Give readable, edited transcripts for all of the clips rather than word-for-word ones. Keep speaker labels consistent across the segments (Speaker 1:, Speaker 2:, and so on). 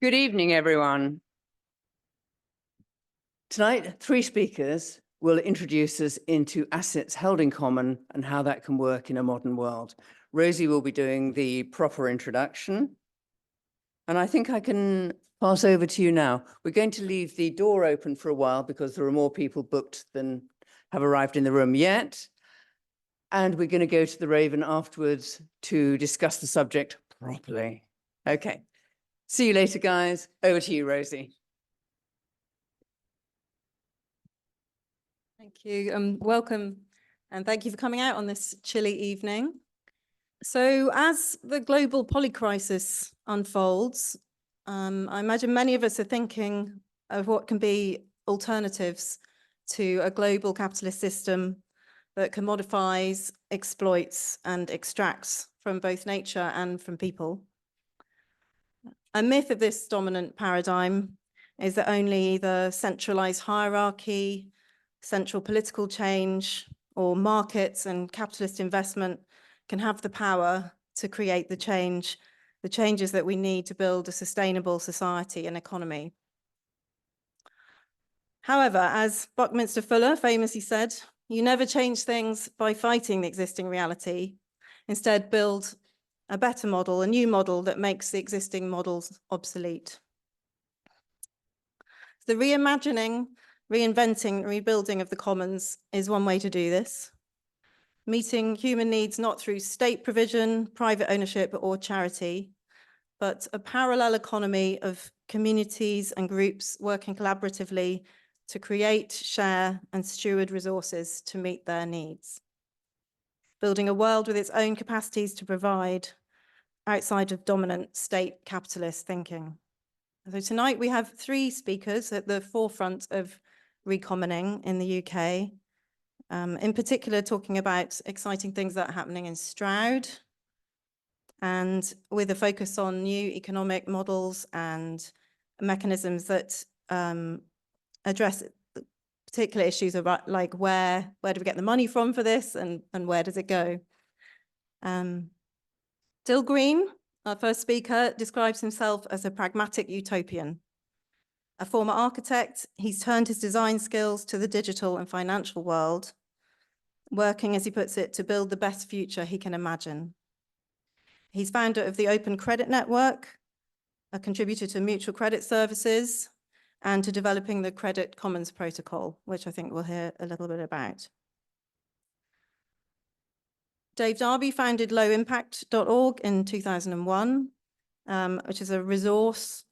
Speaker 1: Good evening, everyone. Tonight, 3 speakers will introduce us into assets held in common and how that can work in a modern world. Rosie will be doing the proper introduction. And I think I can pass over to you now. We're going to leave the door open for a while because there are more people booked than have arrived in the room yet. And we're going to go to the Raven afterwards to discuss the subject properly. Okay. See you later, guys. Over to you, Rosie.
Speaker 2: Thank you. Welcome, and thank you for coming out on this chilly evening. So as the global polycrisis unfolds, I imagine many of us are thinking of what can be alternatives to a global capitalist system that commodifies, exploits, and extracts from both nature and from people. A myth of this dominant paradigm is that only the centralized hierarchy, central political change, or markets and capitalist investment can have the power to create the changes that we need to build a sustainable society and economy. However, as Buckminster Fuller famously said, you never change things by fighting the existing reality. Instead, build a better model, a new model that makes the existing models obsolete. The reimagining, reinventing, rebuilding of the commons is one way to do this. Meeting human needs not through state provision, private ownership, or charity, but a parallel economy of communities and groups working collaboratively to create, share, and steward resources to meet their needs. Building a world with its own capacities to provide outside of dominant state capitalist thinking. So tonight we have 3 speakers at the forefront of recommoning in the UK, in particular talking about exciting things that are happening in Stroud, and with a focus on new economic models and mechanisms that address particular issues about like where do we get the money from for this and where does it go. Dil Green, our first speaker, describes himself as a pragmatic utopian. A former architect, he's turned his design skills to the digital and financial world, working, as he puts it, to build the best future he can imagine. He's founder of the Open Credit Network, a contributor to mutual credit services, and to developing the Credit Commons protocol, which I think we'll hear a little bit about. Dave Darby founded lowimpact.org in 2001, which is a resource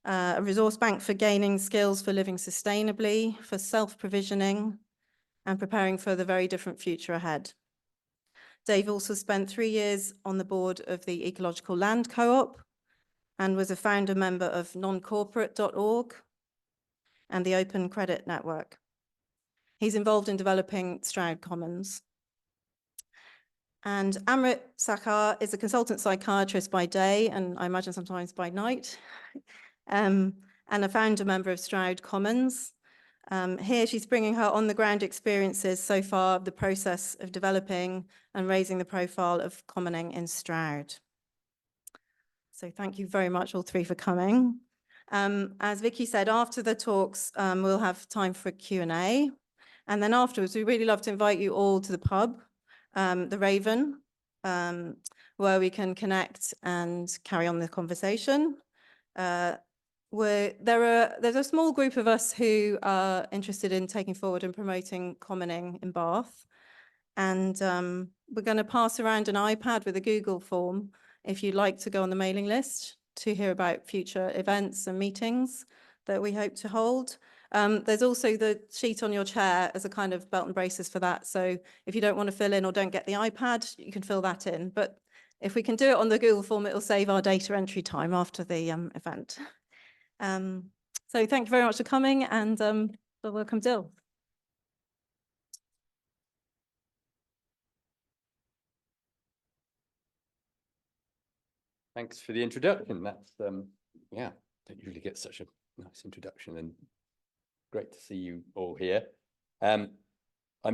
Speaker 2: bank for gaining skills for living sustainably, for self-provisioning, and preparing for the very different future ahead. Dave also spent 3 years on the board of the Ecological Land Co-op and was a founder member of noncorporate.org and the Open Credit Network. He's involved in developing Stroud Commons. And Amrit Sachar is a consultant psychiatrist by day, and I imagine sometimes by night, and a founder member of Stroud Commons. Here she's bringing her on-the-ground experiences so far of the process of developing and raising the profile of commoning in Stroud. So thank you very much, all 3, for coming. As Vicky said, after the talks, we'll have time for a Q&A. And then afterwards, we'd really love to invite you all to the pub, the Raven, where we can connect and carry on the conversation. There's a small group of us who are interested in taking forward and promoting commoning in Bath. And we're going to pass around an iPad with a Google form if you'd like to go on the mailing list to hear about future events and meetings that we hope to hold. There's also the sheet on your chair as a kind of belt and braces for that. So if you don't want to fill in or don't get the iPad, you can fill that in. But if we can do it on the Google form, it'll save our data entry time after the event. So thank you very much for coming, and welcome, Dil.
Speaker 3: Thanks for the introduction. That's yeah, don't usually get such a nice introduction, and great to see you all here. I'm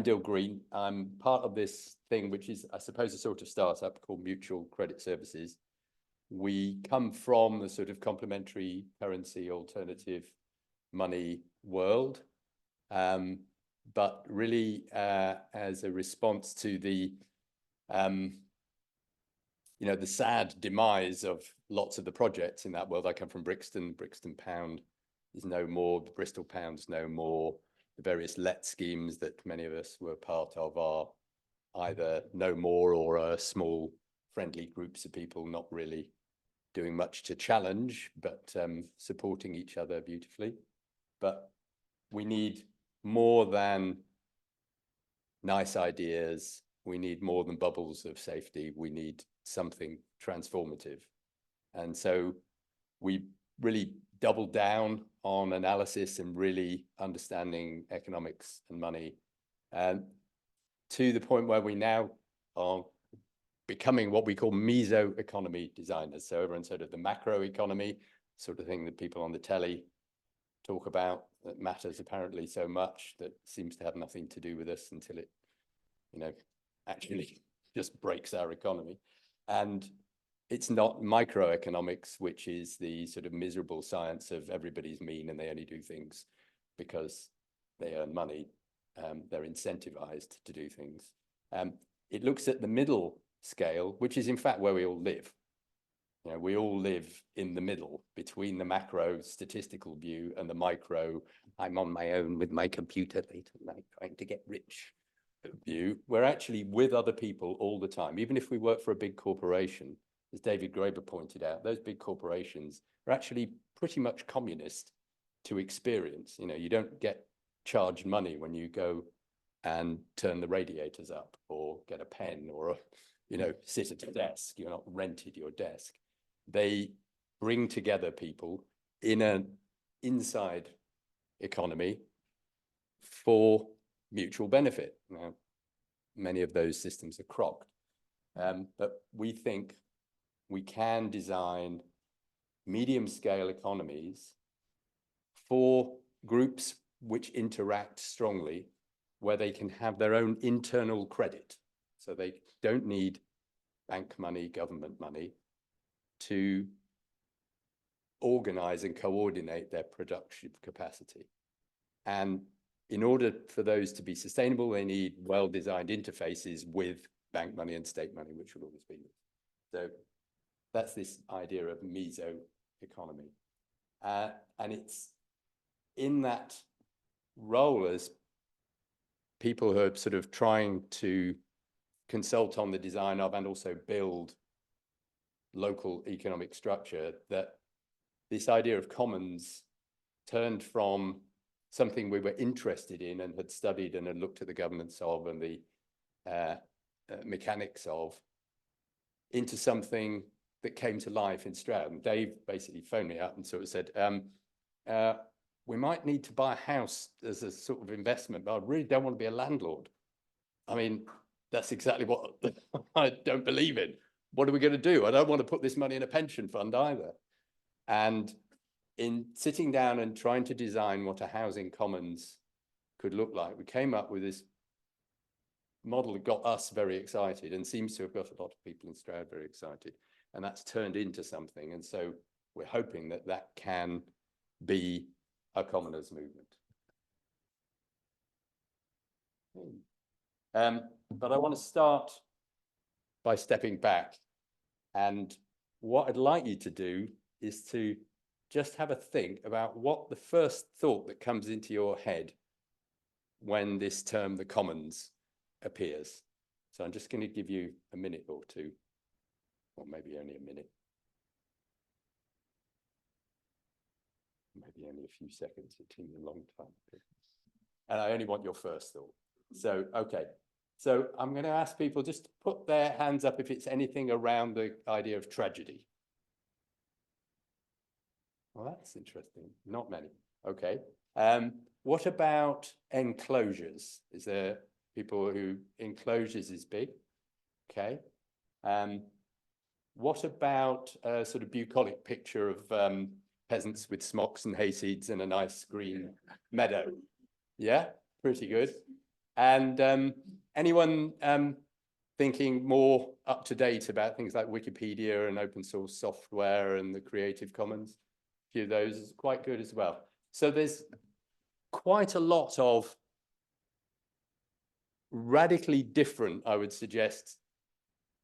Speaker 3: Dil Green. I'm part of this thing, which is, I suppose, a sort of startup called Mutual Credit Services. we come from the sort of complementary currency alternative money world, but really as a response to the the sad demise of lots of the projects in that world. I come from Brixton. Brixton pound is no more. The Bristol pound's no more. The various let schemes that many of us were part of are either no more or are small friendly groups of people not really doing much to challenge, but supporting each other beautifully. But we need more than nice ideas. We need more than bubbles of safety. We need something transformative. And so we really doubled down on analysis and really understanding economics and money, to the point where we now are becoming what we call meso-economy designers. So everyone's heard of the macro economy, sort of thing that people on the telly talk about, that matters apparently so much, that seems to have nothing to do with us until it, actually just breaks our economy. And it's not microeconomics, which is the sort of miserable science of everybody's mean and they only do things because they earn money. They're incentivized to do things. It looks at the middle scale, which is in fact where we all live. We all live in the middle between the macro statistical view and the micro, I'm on my own with my computer late at night trying to get rich view. We're actually with other people all the time. Even if we work for a big corporation, as David Graeber pointed out, those big corporations are actually pretty much communist to experience. You don't get charged money when you go and turn the radiators up or get a pen or sit at a desk. You're not rented your desk. They bring together people in an inside economy for mutual benefit. Now, many of those systems are crocked, but we think we can design medium-scale economies for groups which interact strongly, where they can have their own internal credit. So they don't need bank money, government money, to organize and coordinate their production capacity. And in order for those to be sustainable, they need well-designed interfaces with bank money and state money, which will always be. So that's this idea of meso-economy. And it's in that role as people who are sort of trying to consult on the design of and also build local economic structure, that this idea of commons turned from something we were interested in and had studied and had looked at the governance of and the mechanics of, into something that came to life in Stroud. And Dave basically phoned me up and sort of said, we might need to buy a house as a sort of investment, but I really don't want to be a landlord. I mean, that's exactly what I don't believe in. What are we going to do? I don't want to put this money in a pension fund either. And in sitting down and trying to design what a housing commons could look like, we came up with this model that got us very excited and seems to have got a lot of people in Stroud very excited. And that's turned into something. And so we're hoping that that can be a commoners movement. But I want to start by stepping back. And what I'd like you to do is to just have a think about what the first thought that comes into your head when this term, the commons, appears. So I'm just going to give you a minute or two, or maybe only a minute. Maybe only a few seconds, it seems a long time. And I only want your first thought. So, okay. So I'm going to ask people just to put their hands up if it's anything around the idea of tragedy. Well, that's interesting. Not many. Okay. What about enclosures? Is there people who enclosures is big? Okay. What about a sort of bucolic picture of peasants with smocks and hayseeds and a nice green meadow? Yeah, pretty good. And anyone thinking more up to date about things like Wikipedia and open source software and the Creative Commons. A few of those is quite good as well. So there's quite a lot of radically different, I would suggest,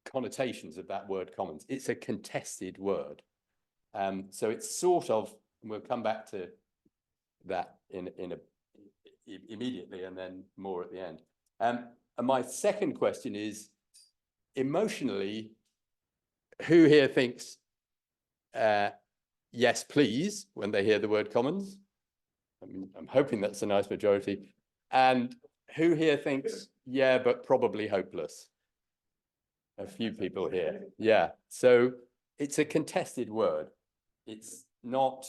Speaker 3: connotations of that word commons. It's a contested word. So it's sort of, and we'll come back to that immediately and then more at the end. And my second question is, emotionally, who here thinks yes, please, when they hear the word commons? I mean, I'm hoping that's a nice majority. And who here thinks, yeah, but probably hopeless? A few people here. Yeah. So it's a contested word. It's not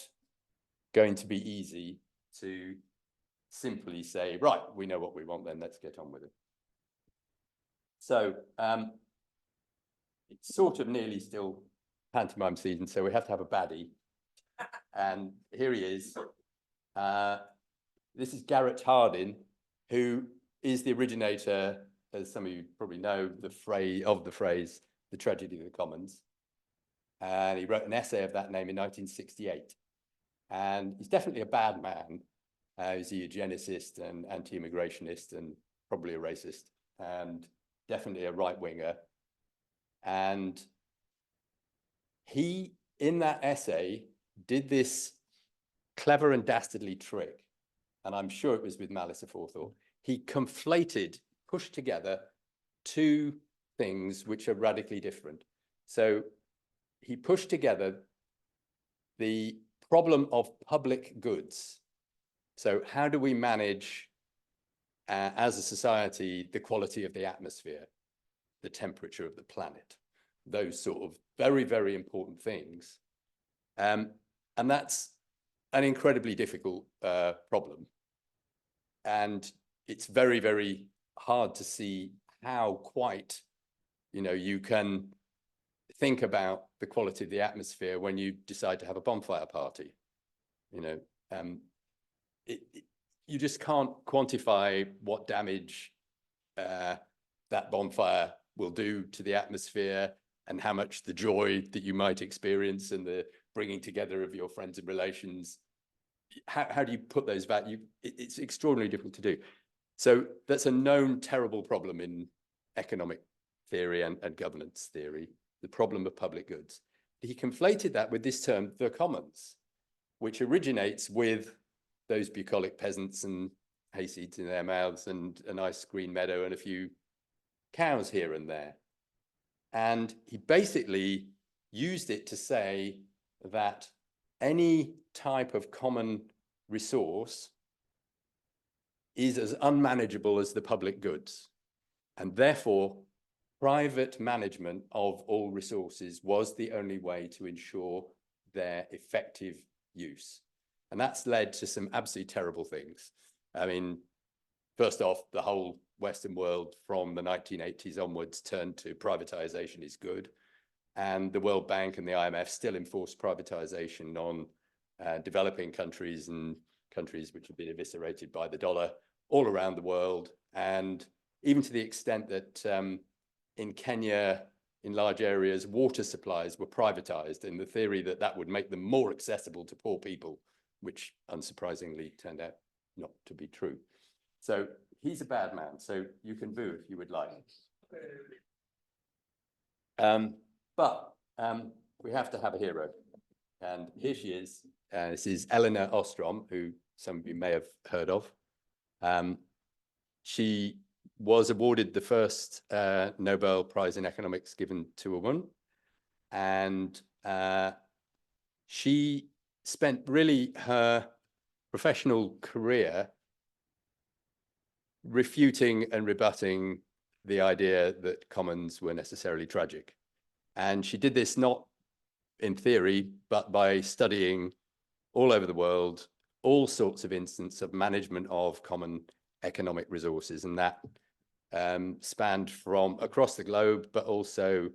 Speaker 3: going to be easy to simply say, right, we know what we want, then let's get on with it. So it's sort of nearly still pantomime season, so we have to have a baddie. And here he is. This is Garrett Hardin, who is the originator, as some of you probably know, the phrase, the tragedy of the commons. And he wrote an essay of that name in 1968. And he's definitely a bad man. He's a eugenicist and anti-immigrationist and probably a racist and definitely a right-winger. And he, in that essay, did this clever and dastardly trick. And I'm sure it was with malice aforethought. He conflated, pushed together two things which are radically different. So he pushed together the problem of public goods. So how do we manage, as a society, the quality of the atmosphere, the temperature of the planet, those sort of very, very important things. And that's an incredibly difficult problem. And it's very, very hard to see how quite, you can think about the quality of the atmosphere when you decide to have a bonfire party. You just can't quantify what damage that bonfire will do to the atmosphere and how much the joy that you might experience and the bringing together of your friends and relations. How do you put those values? It's extraordinarily difficult to do. So that's a known terrible problem in economic theory and governance theory, the problem of public goods. He conflated that with this term, the commons, which originates with those bucolic peasants and hayseeds in their mouths and a nice green meadow and a few cows here and there. And he basically used it to say that any type of common resource is as unmanageable as the public goods. And therefore, private management of all resources was the only way to ensure their effective use. And that's led to some absolutely terrible things. I mean, first off, the whole Western world from the 1980s onwards turned to privatization is good. And the World Bank and the IMF still enforce privatization on developing countries and countries which have been eviscerated by the dollar all around the world. And even to the extent that in Kenya, in large areas, water supplies were privatized in the theory that that would make them more accessible to poor people, which unsurprisingly turned out not to be true. So he's a bad man, so you can boo if you would like. But we have to have a hero. And here she is. This is Elinor Ostrom, who some of you may have heard of. She was awarded the first Nobel Prize in Economics given to a woman. And she spent really her professional career refuting and rebutting the idea that commons were necessarily tragic. And she did this not in theory, but by studying all over the world, all sorts of instances of management of common economic resources. And that spanned from across the globe, but also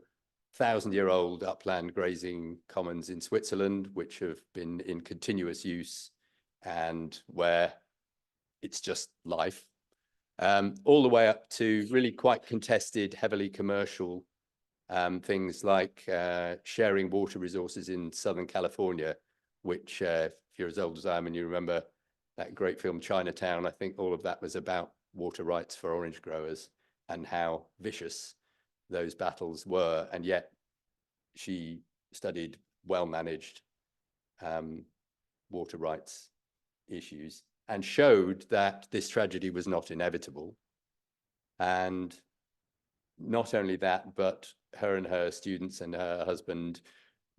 Speaker 3: 1,000-year-old upland grazing commons in Switzerland, which have been in continuous use and where it's just life. all the way up to really quite contested, heavily commercial things like sharing water resources in Southern California, which if you're as old as I am and you remember that great film Chinatown, I think all of that was about water rights for orange growers and how vicious those battles were. And yet she studied well-managed water rights issues and showed that this tragedy was not inevitable. And not only that, but her and her students and her husband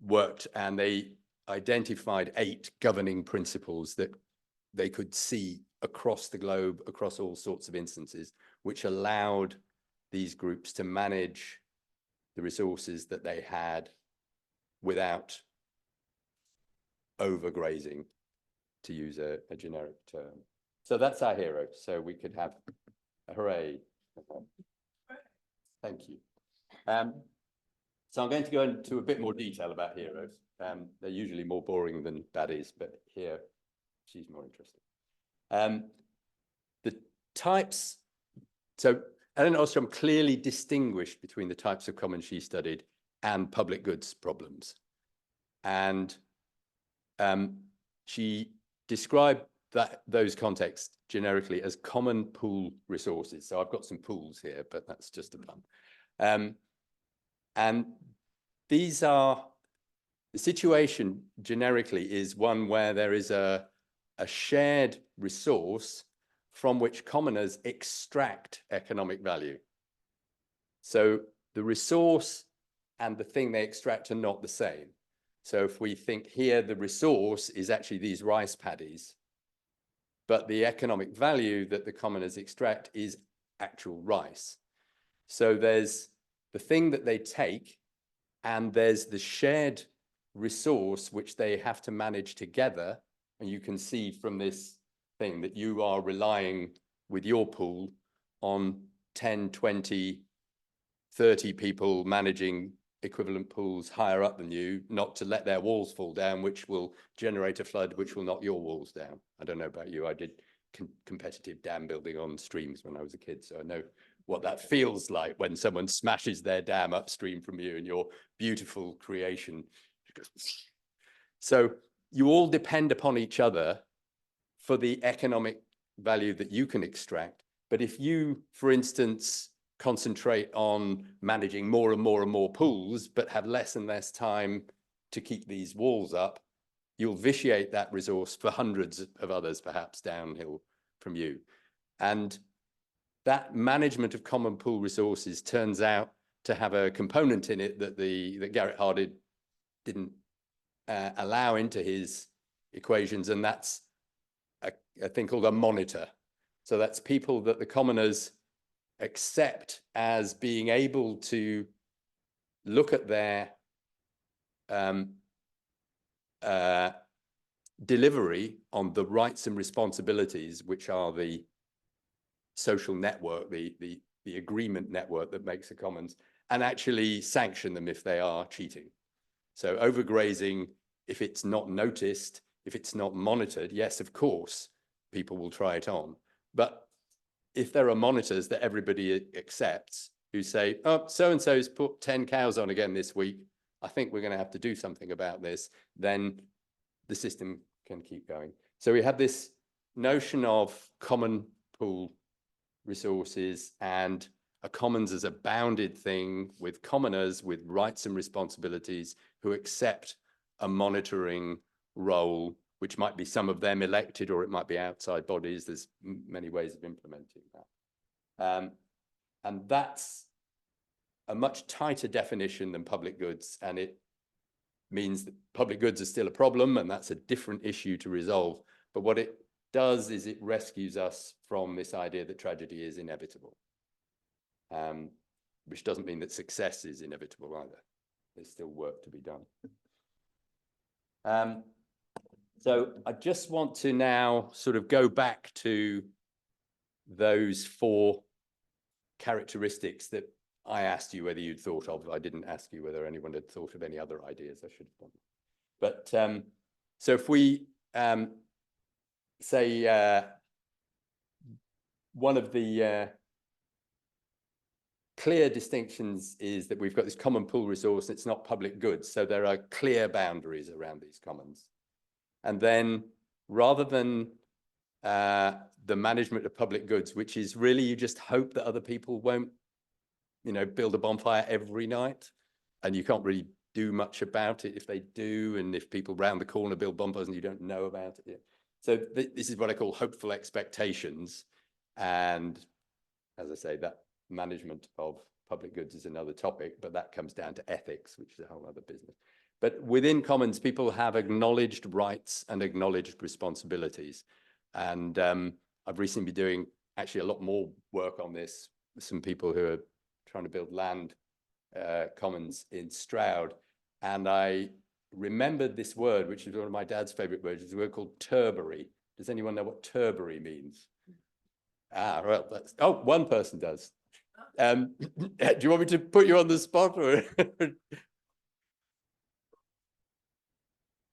Speaker 3: worked, and they identified 8 governing principles that they could see across the globe, across all sorts of instances, which allowed these groups to manage the resources that they had without overgrazing, to use a generic term. So that's our hero. So we could have a hooray. Thank you. So I'm going to go into a bit more detail about heroes. They're usually more boring than baddies, but here she's more interesting. The types, so Ellen Ostrom clearly distinguished between the types of commons she studied and public goods problems. And she described those contexts generically as common pool resources. So I've got some pools here, but that's just a pun. And these are, the situation generically is one where there is a shared resource from which commoners extract economic value. So the resource and the thing they extract are not the same. So if we think here, the resource is actually these rice paddies, but the economic value that the commoners extract is actual rice. So there's the thing that they take, and there's the shared resource which they have to manage together. And you can see from this thing that you are relying with your pool on 10, 20, 30 people managing equivalent pools higher up than you, not to let their walls fall down, which will generate a flood, which will knock your walls down. I don't know about you. I did competitive dam building on streams when I was a kid, so I know what that feels like when someone smashes their dam upstream from you and your beautiful creation goes. So you all depend upon each other for the economic value that you can extract. But if you, for instance, concentrate on managing more and more and more pools, but have less and less time to keep these walls up, you'll vitiate that resource for hundreds of others, perhaps downhill from you. And that management of common pool resources turns out to have a component in it that Garrett Hardin didn't allow into his equations, and that's a thing called a monitor. So that's people that the commoners accept as being able to look at their delivery on the rights and responsibilities, which are the social network, the agreement network that makes the commons, and actually sanction them if they are cheating. So overgrazing, if it's not noticed, if it's not monitored, yes, of course, people will try it on. But if there are monitors that everybody accepts who say, oh, so-and-so's put 10 cows on again this week, I think we're going to have to do something about this, then the system can keep going. So we have this notion of common pool resources and a commons as a bounded thing with commoners with rights and responsibilities who accept a monitoring role, which might be some of them elected or it might be outside bodies. There's many ways of implementing that. And that's a much tighter definition than public goods. And it means that public goods are still a problem, and that's a different issue to resolve. But what it does is it rescues us from this idea that tragedy is inevitable, which doesn't mean that success is inevitable either. There's still work to be done. So I just want to now sort of go back to those 4 characteristics that I asked you whether you'd thought of. I didn't ask you whether anyone had thought of any other ideas. I should have done. But so if we say one of the clear distinctions is that we've got this common pool resource, and it's not public goods. So there are clear boundaries around these commons. And then rather than the management of public goods, which is really you just hope that other people won't, build a bonfire every night, and you can't really do much about it if they do, and if people round the corner build bonfires and you don't know about it yet. So this is what I call hopeful expectations. And as I say, that management of public goods is another topic, but that comes down to ethics, which is a whole other business. But within commons, people have acknowledged rights and acknowledged responsibilities. And I've recently been doing actually a lot more work on this with some people who are trying to build land commons in Stroud. And I remembered this word, which is one of my dad's favorite words. It's a word called turbary. Does anyone know what turbary means? Ah, well, one person does. Do you want me to put you on the spot? Or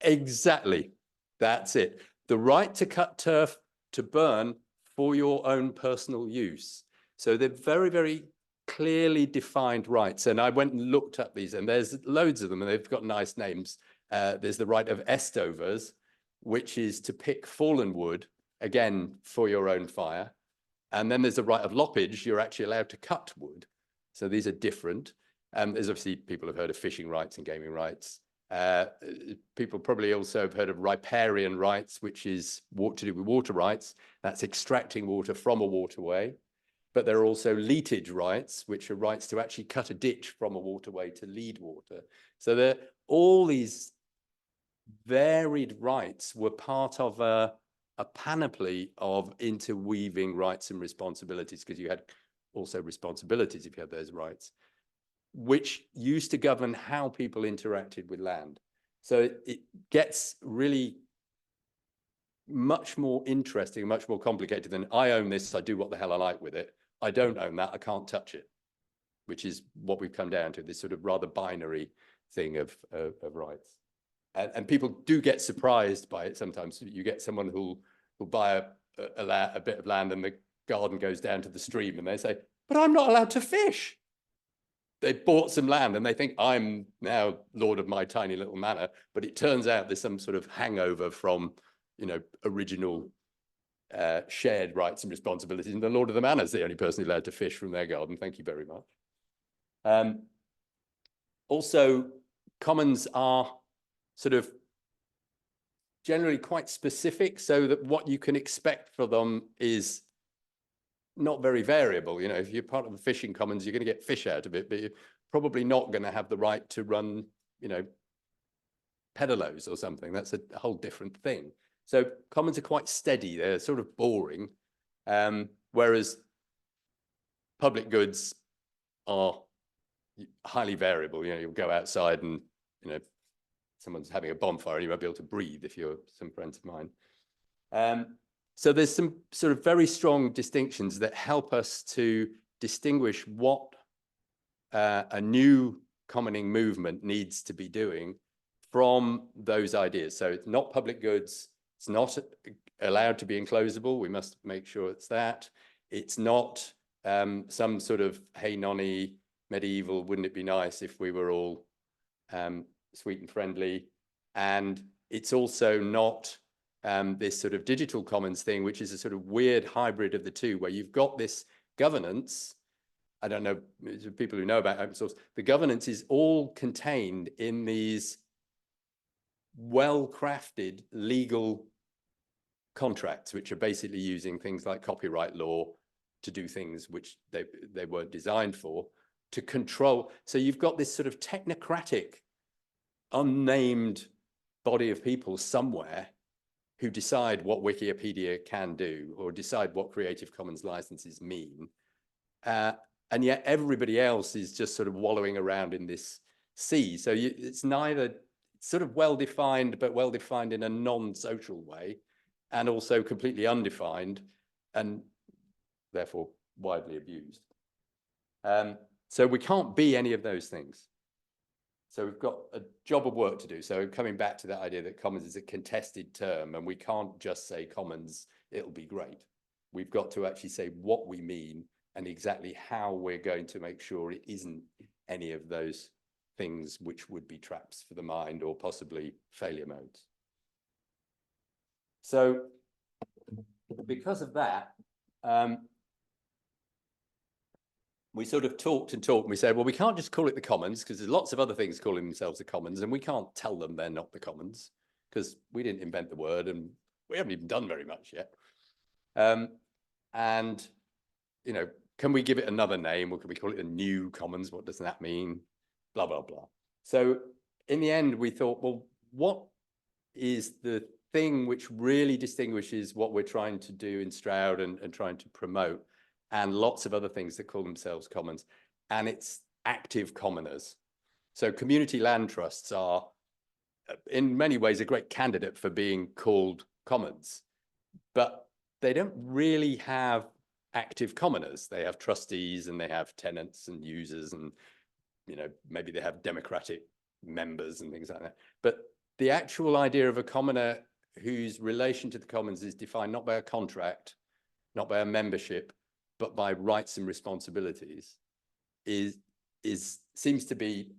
Speaker 3: Exactly. That's it. The right to cut turf to burn for your own personal use. So they're very, very clearly defined rights. And I went and looked up these, and there's loads of them, and they've got nice names. There's the right of estovers, which is to pick fallen wood, again, for your own fire. And then there's the right of loppage. You're actually allowed to cut wood. So these are different. There's obviously people have heard of fishing rights and gaming rights. People probably also have heard of riparian rights, which is to do with water rights. That's extracting water from a waterway. But there are also leatage rights, which are rights to actually cut a ditch from a waterway to lead water. So all these varied rights were part of a panoply of interweaving rights and responsibilities, because you had also responsibilities if you had those rights, which used to govern how people interacted with land. So it gets really much more interesting, much more complicated than I own this, I do what the hell I like with it. I don't own that, I can't touch it, which is what we've come down to, this sort of rather binary thing of rights. And people do get surprised by it sometimes. You get someone who'll buy a bit of land and the garden goes down to the stream, and they say, but I'm not allowed to fish. They bought some land and they think I'm now lord of my tiny little manor, but it turns out there's some sort of hangover from, original shared rights and responsibilities, and the lord of the manor is the only person allowed to fish from their garden. Thank you very much. Also, commons are sort of generally quite specific, so that what you can expect for them is not very variable. If you're part of a fishing commons, you're going to get fish out of it, but you're probably not going to have the right to run, pedalos or something. That's a whole different thing. So commons are quite steady. They're sort of boring, whereas public goods are highly variable. You'll go outside and, someone's having a bonfire and you won't be able to breathe if you're some friends of mine. So there's some sort of very strong distinctions that help us to distinguish what a new commoning movement needs to be doing from those ideas. So it's not public goods. It's not allowed to be enclosable. We must make sure it's that. It's not some sort of hey nonny medieval, wouldn't it be nice if we were all sweet and friendly. And it's also not this sort of digital commons thing, which is a sort of weird hybrid of the two, where you've got this governance. I don't know, people who know about open source, the governance is all contained in these well-crafted legal contracts, which are basically using things like copyright law to do things which they weren't designed for, to control. So you've got this sort of technocratic, unnamed body of people somewhere who decide what Wikipedia can do, or decide what Creative Commons licenses mean. And yet everybody else is just sort of wallowing around in this sea. So it's neither sort of well-defined, but well-defined in a non-social way, and also completely undefined, and therefore widely abused. So we can't be any of those things. So we've got a job of work to do. So coming back to that idea that commons is a contested term, and we can't just say commons, it'll be great. we've got to actually say what we mean and exactly how we're going to make sure it isn't any of those things which would be traps for the mind or possibly failure modes. So because of that, we sort of talked and talked and we said, well, we can't just call it the commons because there's lots of other things calling themselves the commons and we can't tell them they're not the commons because we didn't invent the word and we haven't even done very much yet. And, you know, can we give it another name or can we call it a new commons? What does that mean? Blah, blah, blah. So in the end, we thought, well, what is the thing which really distinguishes what we're trying to do in Stroud and trying to promote, and lots of other things that call themselves commons, and it's active commoners. So community land trusts are, in many ways, a great candidate for being called commons, but they don't really have active commoners. They have trustees and they have tenants and users and, you know, maybe they have democratic members and things like that. But the actual idea of a commoner whose relation to the commons is defined not by a contract, not by a membership, but by rights and responsibilities seems to be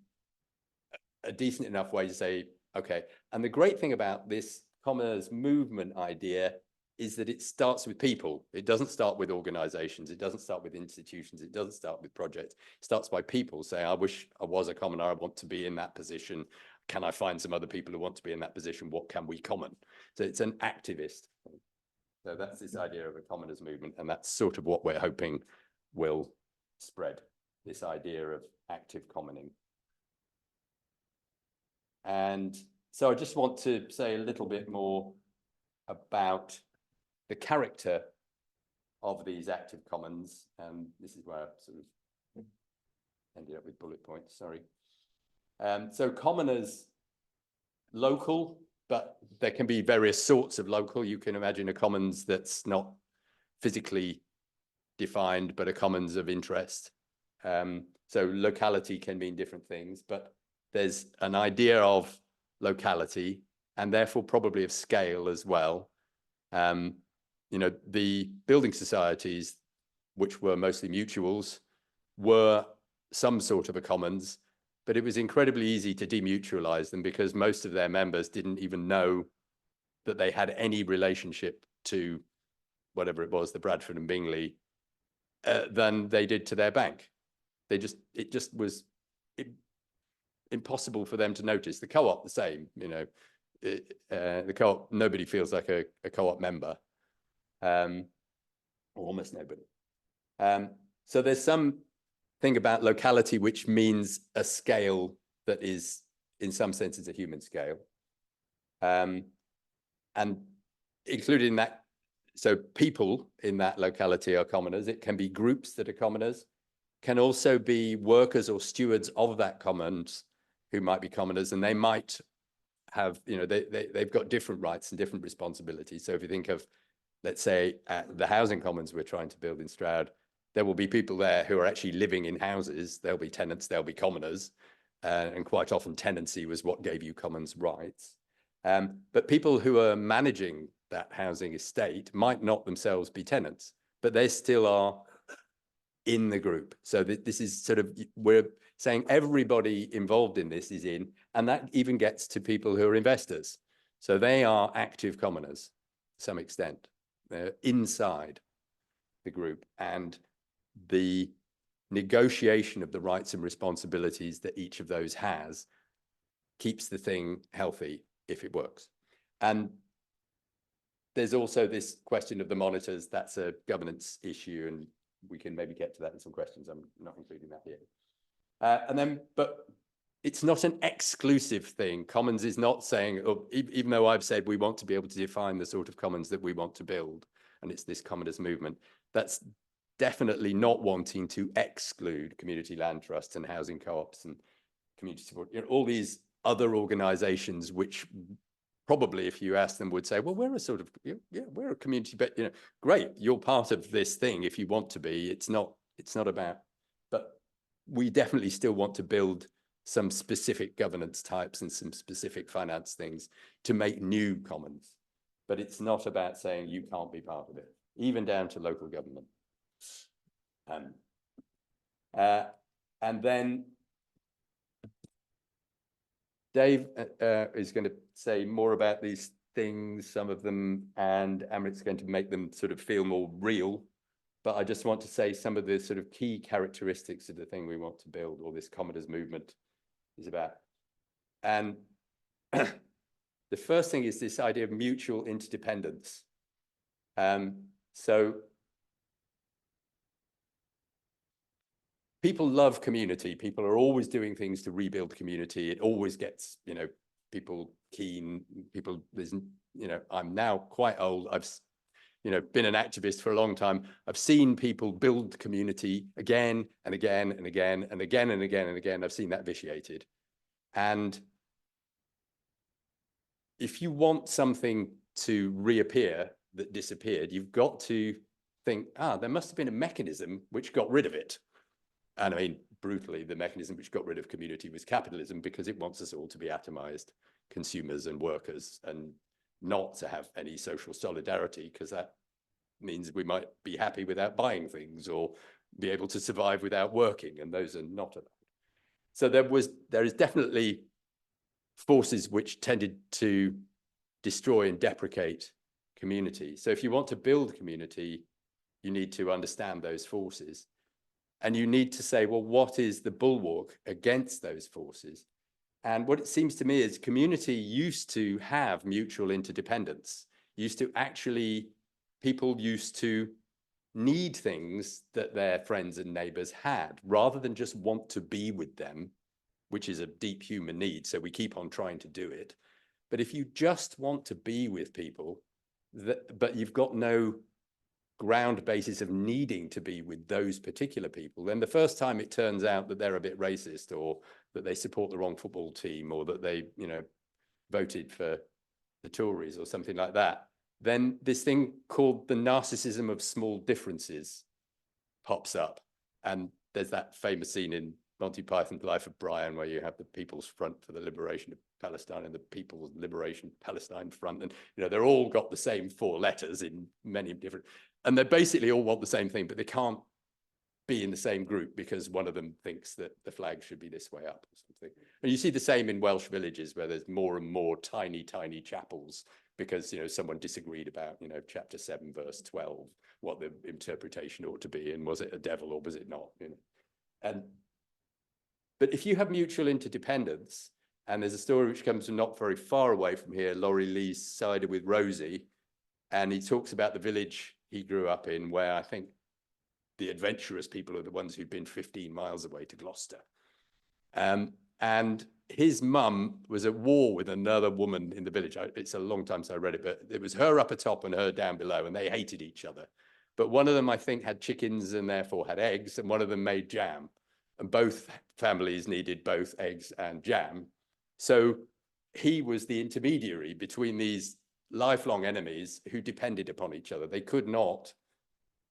Speaker 3: a decent enough way to say, okay. And the great thing about this commoners movement idea is that it starts with people. It doesn't start with organizations. It doesn't start with institutions. It doesn't start with projects. It starts by people saying, I wish I was a commoner. I want to be in that position. Can I find some other people who want to be in that position? What can we common? So it's an activist. So that's this idea of a commoners movement. And that's sort of what we're hoping will spread, this idea of active commoning. And so I just want to say a little bit more about the character of these active commons. And this is where I sort of ended up with bullet points, sorry. So commoners, local, but there can be various sorts of local. You can imagine a commons that's not physically defined, but a commons of interest. So locality can mean different things, but there's an idea of locality and therefore probably of scale as well. You know, the building societies, which were mostly mutuals, were some sort of a commons, but it was incredibly easy to demutualize them because most of their members didn't even know that they had any relationship to whatever it was, the Bradford and Bingley, than they did to their bank. It just was impossible for them to notice. The co-op, the same, you know, the co-op, nobody feels like a co-op member, or almost nobody. So there's some thing about locality, which means a scale that is, in some senses, a human scale. And included in that, so people in that locality are commoners. It can be groups that are commoners, can also be workers or stewards of that commons who might be commoners, and they might have, you know, they've got different rights and different responsibilities. So if you think of, let's say, the housing commons we're trying to build in Stroud, there will be people there who are actually living in houses. There'll be tenants, there'll be commoners, and quite often tenancy was what gave you commons rights. But people who are managing that housing estate might not themselves be tenants, but they still are in the group. So this is sort of, we're saying everybody involved in this is in, and that even gets to people who are investors. So they are active commoners to some extent. They're inside the group, and the negotiation of the rights and responsibilities that each of those has keeps the thing healthy if it works. And there's also this question of the monitors. That's a governance issue, and we can maybe get to that in some questions. I'm not including that here. And then, but it's not an exclusive thing. Commons is not saying, oh, even though I've said we want to be able to define the sort of commons that we want to build, and it's this commoners movement, that's definitely not wanting to exclude community land trusts and housing co-ops and community support, you know, all these other organizations, which probably, if you ask them, would say, well, we're a sort of, yeah, we're a community, but, you know, great, you're part of this thing if you want to be. It's not about, but we definitely still want to build some specific governance types and some specific finance things to make new commons. But it's not about saying you can't be part of it. even down to local government. And then Dave is going to say more about these things, some of them, and Amrit's going to make them sort of feel more real. But I just want to say some of the sort of key characteristics of the thing we want to build, or this commoners movement is about. And the first thing is this idea of mutual interdependence. So people love community. People are always doing things to rebuild community. It always gets, you know, people keen, people, there's, you know, I'm now quite old. I've, you know, been an activist for a long time. I've seen people build community again and again and again and again and again and again. I've seen that vitiated. And if you want something to reappear that disappeared, you've got to think, there must have been a mechanism which got rid of it. And I mean, brutally, the mechanism which got rid of community was capitalism, because it wants us all to be atomized consumers and workers and not to have any social solidarity, because that means we might be happy without buying things or be able to survive without working, and those are not allowed. So there is definitely forces which tended to destroy and deprecate community. So if you want to build community, you need to understand those forces. And you need to say, well, what is the bulwark against those forces? And what it seems to me is community used to have mutual interdependence, people used to need things that their friends and neighbors had, rather than just want to be with them, which is a deep human need. So we keep on trying to do it. But if you just want to be with people, but you've got no ground basis of needing to be with those particular people, then the first time it turns out that they're a bit racist, or that they support the wrong football team, or that they, you know, voted for the Tories or something like that, then this thing called the narcissism of small differences pops up. And there's that famous scene in Monty Python's Life of Brian, where you have the People's Front for the Liberation of Palestine and the People's Liberation Palestine Front. And, you know, they're all got the same 4 letters in many different, and they basically all want the same thing, but they can't be in the same group because one of them thinks that the flag should be this way up or something. And you see the same in Welsh villages, where there's more and more tiny, tiny chapels because, you know, someone disagreed about, you know, chapter 7, verse 12, what the interpretation ought to be, and was it a devil or was it not, you know? But if you have mutual interdependence, and there's a story which comes from not very far away from here, Laurie Lee's Cider with Rosie, and he talks about the village he grew up in, where I think the adventurous people are the ones who'd been 15 miles away to Gloucester. And his mum was at war with another woman in the village. It's a long time since I read it, but it was her up atop and her down below, and they hated each other. But one of them, I think, had chickens and therefore had eggs, and one of them made jam. And both families needed both eggs and jam. So he was the intermediary between these lifelong enemies who depended upon each other. They could not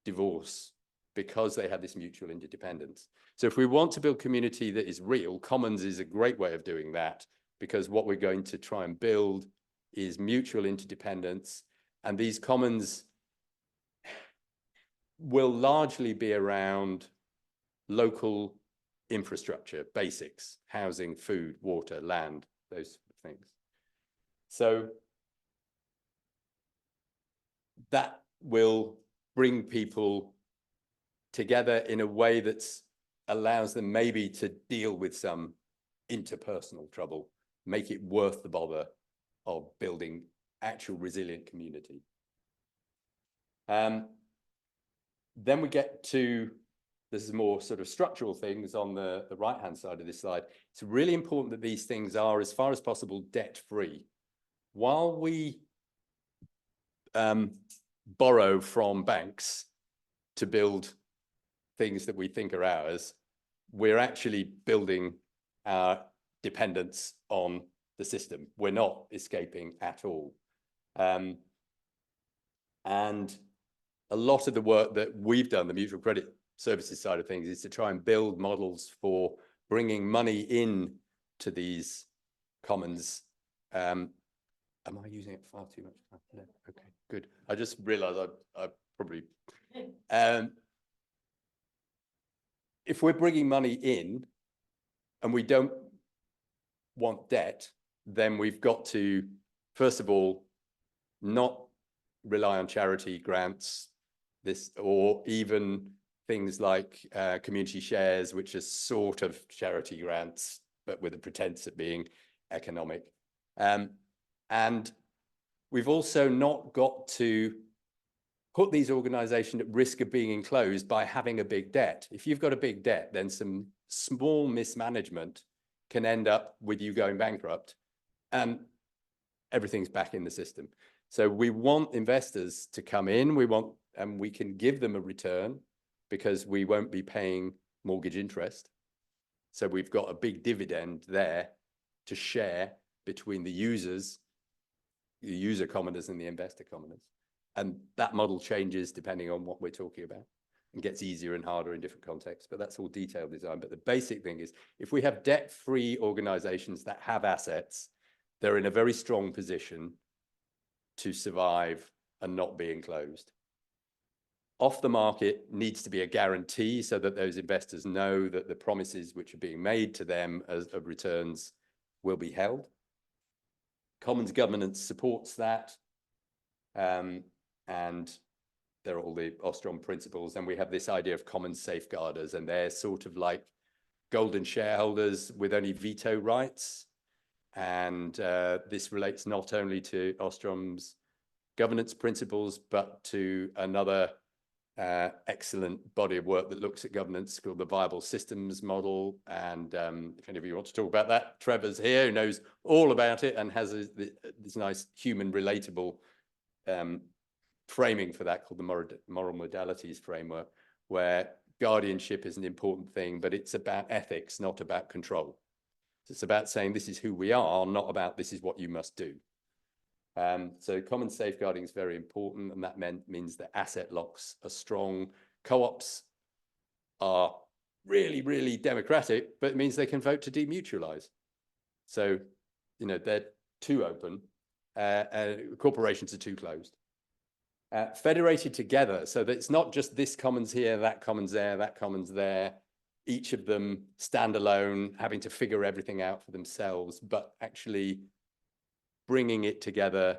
Speaker 3: divorce because they had this mutual interdependence. So if we want to build community that is real, commons is a great way of doing that, because what we're going to try and build is mutual interdependence. And these commons will largely be around local infrastructure, basics, housing, food, water, land, those things. So that will bring people together in a way that allows them maybe to deal with some interpersonal trouble, make it worth the bother of building actual resilient community. Then we get to, this is more sort of structural things on the right-hand side of this slide. It's really important that these things are, as far as possible, debt-free. While we borrow from banks to build things that we think are ours, we're actually building our dependence on the system. We're not escaping at all. And a lot of the work that we've done, the mutual credit services side of things, is to try and build models for bringing money in to these commons. Am I using it far too much time? No. Okay, good. I just realized I probably If we're bringing money in and we don't want debt, then we've got to, first of all, not rely on charity grants, or even things like community shares, which are sort of charity grants, but with a pretense of being economic. And we've also not got to put these organizations at risk of being enclosed by having a big debt. If you've got a big debt, then some small mismanagement can end up with you going bankrupt and everything's back in the system. So we want investors to come in, and we can give them a return because we won't be paying mortgage interest. So we've got a big dividend there to share between the users, the user commoners and the investor commoners. And that model changes depending on what we're talking about and gets easier and harder in different contexts, but that's all detailed design. But the basic thing is, if we have debt-free organizations that have assets, they're in a very strong position to survive and not be enclosed. Off the market needs to be a guarantee so that those investors know that the promises which are being made to them as of returns will be held. Commons governance supports that. And there are all the Ostrom principles. And we have this idea of common safeguarders, and they're sort of like golden shareholders with only veto rights. And this relates not only to Ostrom's governance principles, but to another excellent body of work that looks at governance called the viable systems model. And if any of you want to talk about that, Trevor's here, who knows all about it and has this nice human relatable framing for that called the moral modalities framework, where guardianship is an important thing, but it's about ethics, not about control. It's about saying this is who we are, not about this is what you must do. So common safeguarding is very important, and that means that asset locks are strong. Co-ops are really, really democratic, but it means they can vote to demutualize. So, you know, they're too open. Corporations are too closed. Federated together, so that it's not just this commons here, that commons there, that commons there, each of them standalone, having to figure everything out for themselves, but actually bringing it together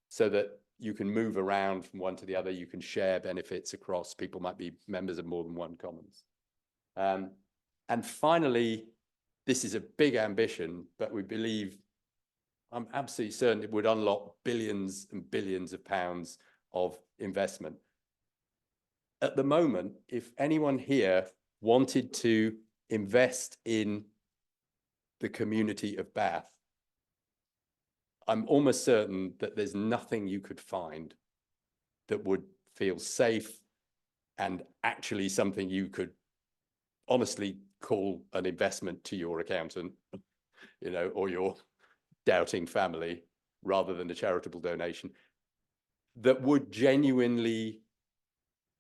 Speaker 3: so that you can move around from one to the other, you can share benefits across, people might be members of more than one commons. And finally, this is a big ambition, but we believe, I'm absolutely certain it would unlock billions and billions of pounds of investment. At the moment, if anyone here wanted to invest in the community of Bath, I'm almost certain that there's nothing you could find that would feel safe and actually something you could honestly call an investment to your accountant, you know, or your doubting family, rather than a charitable donation, that would genuinely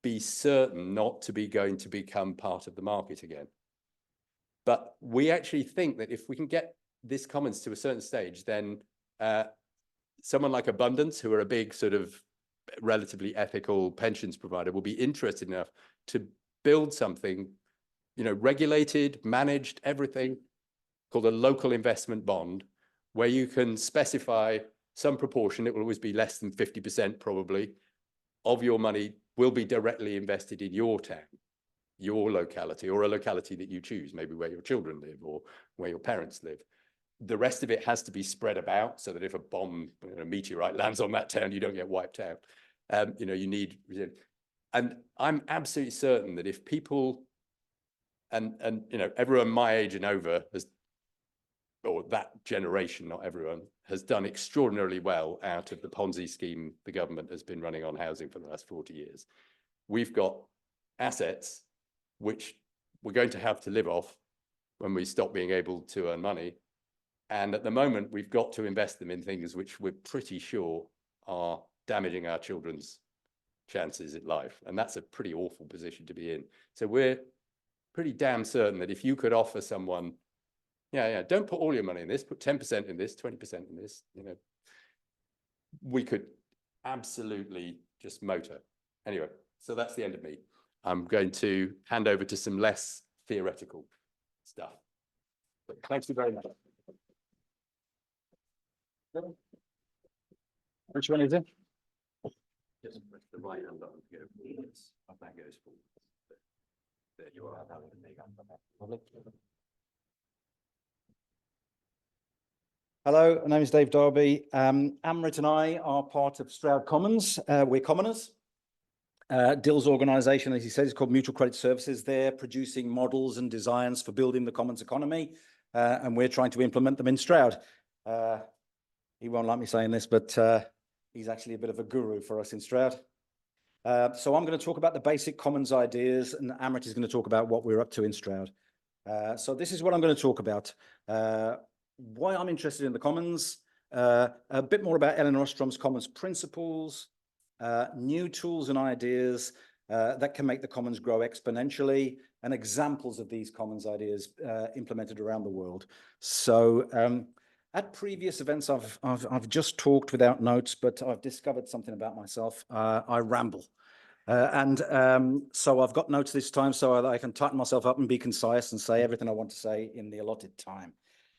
Speaker 3: be certain not to be going to become part of the market again. But we actually think that if we can get this commons to a certain stage, then someone like Abundance, who are a big sort of relatively ethical pensions provider, will be interested enough to build something, you know, regulated, managed, everything, called a local investment bond, where you can specify some proportion, it will always be less than 50% probably, of your money will be directly invested in your town, your locality, or a locality that you choose, maybe where your children live or where your parents live. The rest of it has to be spread about so that if a bomb, a meteorite lands on that town, you don't get wiped out. You know, you need, and I'm absolutely certain that if people, and you know, everyone my age and over has, or that generation, not everyone, has done extraordinarily well out of the Ponzi scheme the government has been running on housing for the last 40 years. We've got assets which we're going to have to live off when we stop being able to earn money. And at the moment, we've got to invest them in things which we're pretty sure are damaging our children's chances at life. And that's a pretty awful position to be in. So we're pretty damn certain that if you could offer someone, don't put all your money in this, put 10% in this, 20% in this, you know, we could absolutely just motor. Anyway, so that's the end of me. I'm going to hand over to some less theoretical stuff. But thank you very much.
Speaker 4: Which one is it?
Speaker 3: Just press the right hand button to go forwards. That goes forward. There you are.
Speaker 4: Hello, my name is Dave Darby. Amrit and I are part of Stroud Commons. We're commoners. Dil's organisation, as he said, is called Mutual Credit Services. They're producing models and designs for building the commons economy, and we're trying to implement them in Stroud. He won't like me saying this, but he's actually a bit of a guru for us in Stroud. So I'm going to talk about the basic commons ideas, and Amrit is going to talk about what we're up to in Stroud. So this is what I'm going to talk about. Why I'm interested in the commons, a bit more about Elinor Ostrom's commons principles, new tools and ideas that can make the commons grow exponentially, and examples of these commons ideas implemented around the world. So at previous events, I've just talked without notes, but I've discovered something about myself. I ramble. So I've got notes this time so that I can tighten myself up and be concise and say everything I want to say in the allotted time.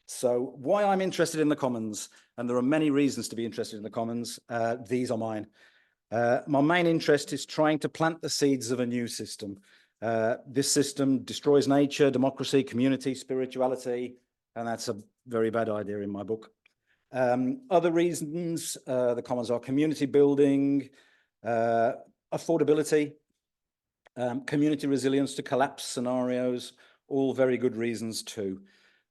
Speaker 4: So why I'm interested in the commons, and there are many reasons to be interested in the commons, these are mine. My main interest is trying to plant the seeds of a new system. This system destroys nature, democracy, community, spirituality, and that's a very bad idea in my book. Other reasons, the commons are community building, affordability, community resilience to collapse scenarios, all very good reasons too.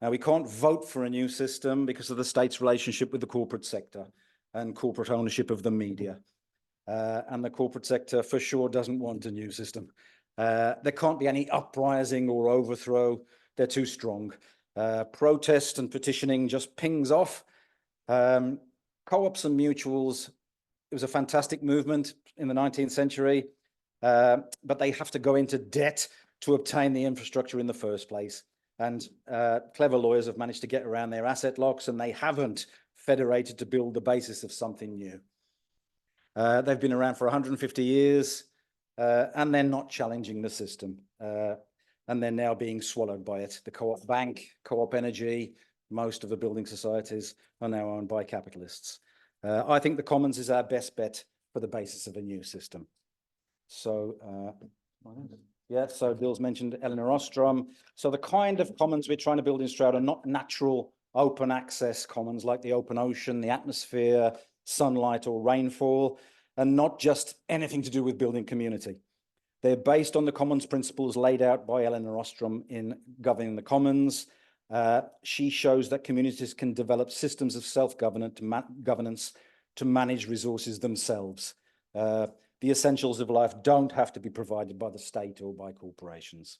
Speaker 4: Now, we can't vote for a new system because of the state's relationship with the corporate sector and corporate ownership of the media. And the corporate sector for sure doesn't want a new system. There can't be any uprising or overthrow. They're too strong. Protest and petitioning just pings off. Co-ops and mutuals, it was a fantastic movement in the 19th century, but they have to go into debt to obtain the infrastructure in the first place. And clever lawyers have managed to get around their asset locks, and they haven't federated to build the basis of something new. They've been around for 150 years, and they're not challenging the system. And they're now being swallowed by it. The Co-op Bank, Co-op Energy, most of the building societies are now owned by capitalists. I think the commons is our best bet for the basis of a new system. So, yeah, so Dil's mentioned Elinor Ostrom. So the kind of commons we're trying to build in Stroud are not natural open access commons like the open ocean, the atmosphere, sunlight or rainfall, and not just anything to do with building community. They're based on the commons principles laid out by Elinor Ostrom in Governing the Commons. She shows that communities can develop systems of self-governance to manage resources themselves. The essentials of life don't have to be provided by the state or by corporations.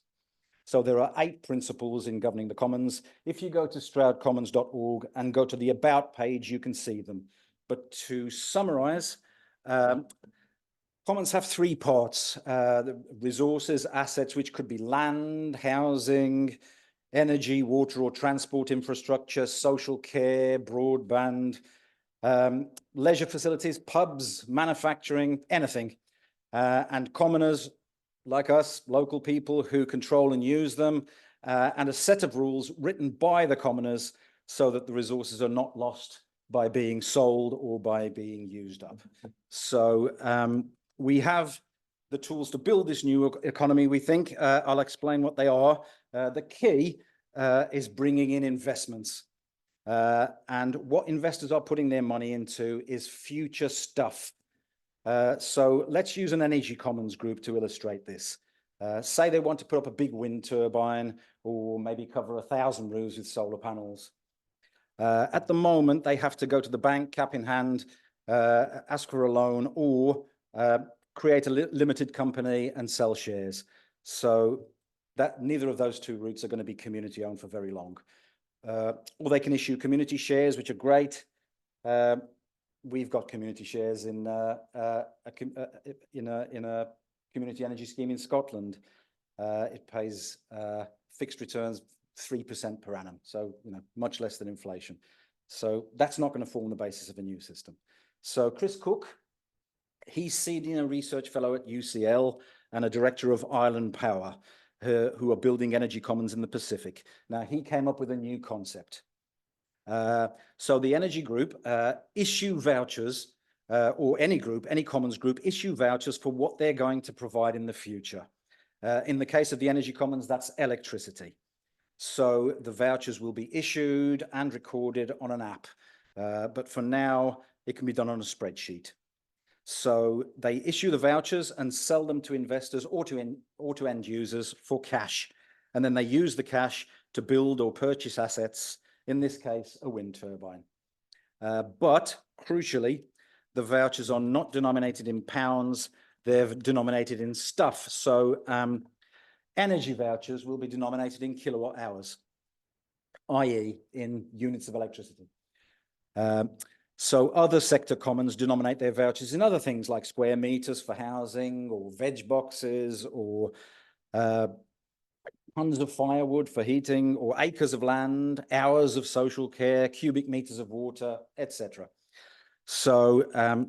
Speaker 4: So there are 8 principles in Governing the Commons. If you go to stroudcommons.org and go to the About page, you can see them. But to summarize, commons have 3 parts: the resources, assets, which could be land, housing, energy, water or transport infrastructure, social care, broadband, leisure facilities, pubs, manufacturing, anything. And commoners like us, local people who control and use them, and a set of rules written by the commoners so that the resources are not lost by being sold or by being used up. So we have the tools to build this new economy, we think. I'll explain what they are. The key is bringing in investments. And what investors are putting their money into is future stuff. So let's use an energy commons group to illustrate this. Say they want to put up a big wind turbine or maybe cover 1,000 roofs with solar panels. At the moment, they have to go to the bank, cap in hand, ask for a loan, or create a limited company and sell shares. So that neither of those 2 routes are going to be community owned for very long. Or they can issue community shares, which are great. We've got community shares in a community energy scheme in Scotland. It pays fixed returns 3% per annum, so much less than inflation. So that's not going to form the basis of a new system. So Chris Cook, he's senior research fellow at UCL. and a director of Island Power, who are building energy commons in the Pacific. Now, he came up with a new concept. So the energy group issue vouchers, or any group, any commons group, issue vouchers for what they're going to provide in the future. In the case of the energy commons, that's electricity. So the vouchers will be issued and recorded on an app. But for now, it can be done on a spreadsheet. So they issue the vouchers and sell them to investors or to end users for cash. And then they use the cash to build or purchase assets, in this case, a wind turbine. But crucially, the vouchers are not denominated in pounds, they're denominated in stuff. So energy vouchers will be denominated in kilowatt hours, i.e. in units of electricity. So other sector commons denominate their vouchers in other things like square meters for housing, or veg boxes, or tons of firewood for heating, or acres of land, hours of social care, cubic meters of water, etc. So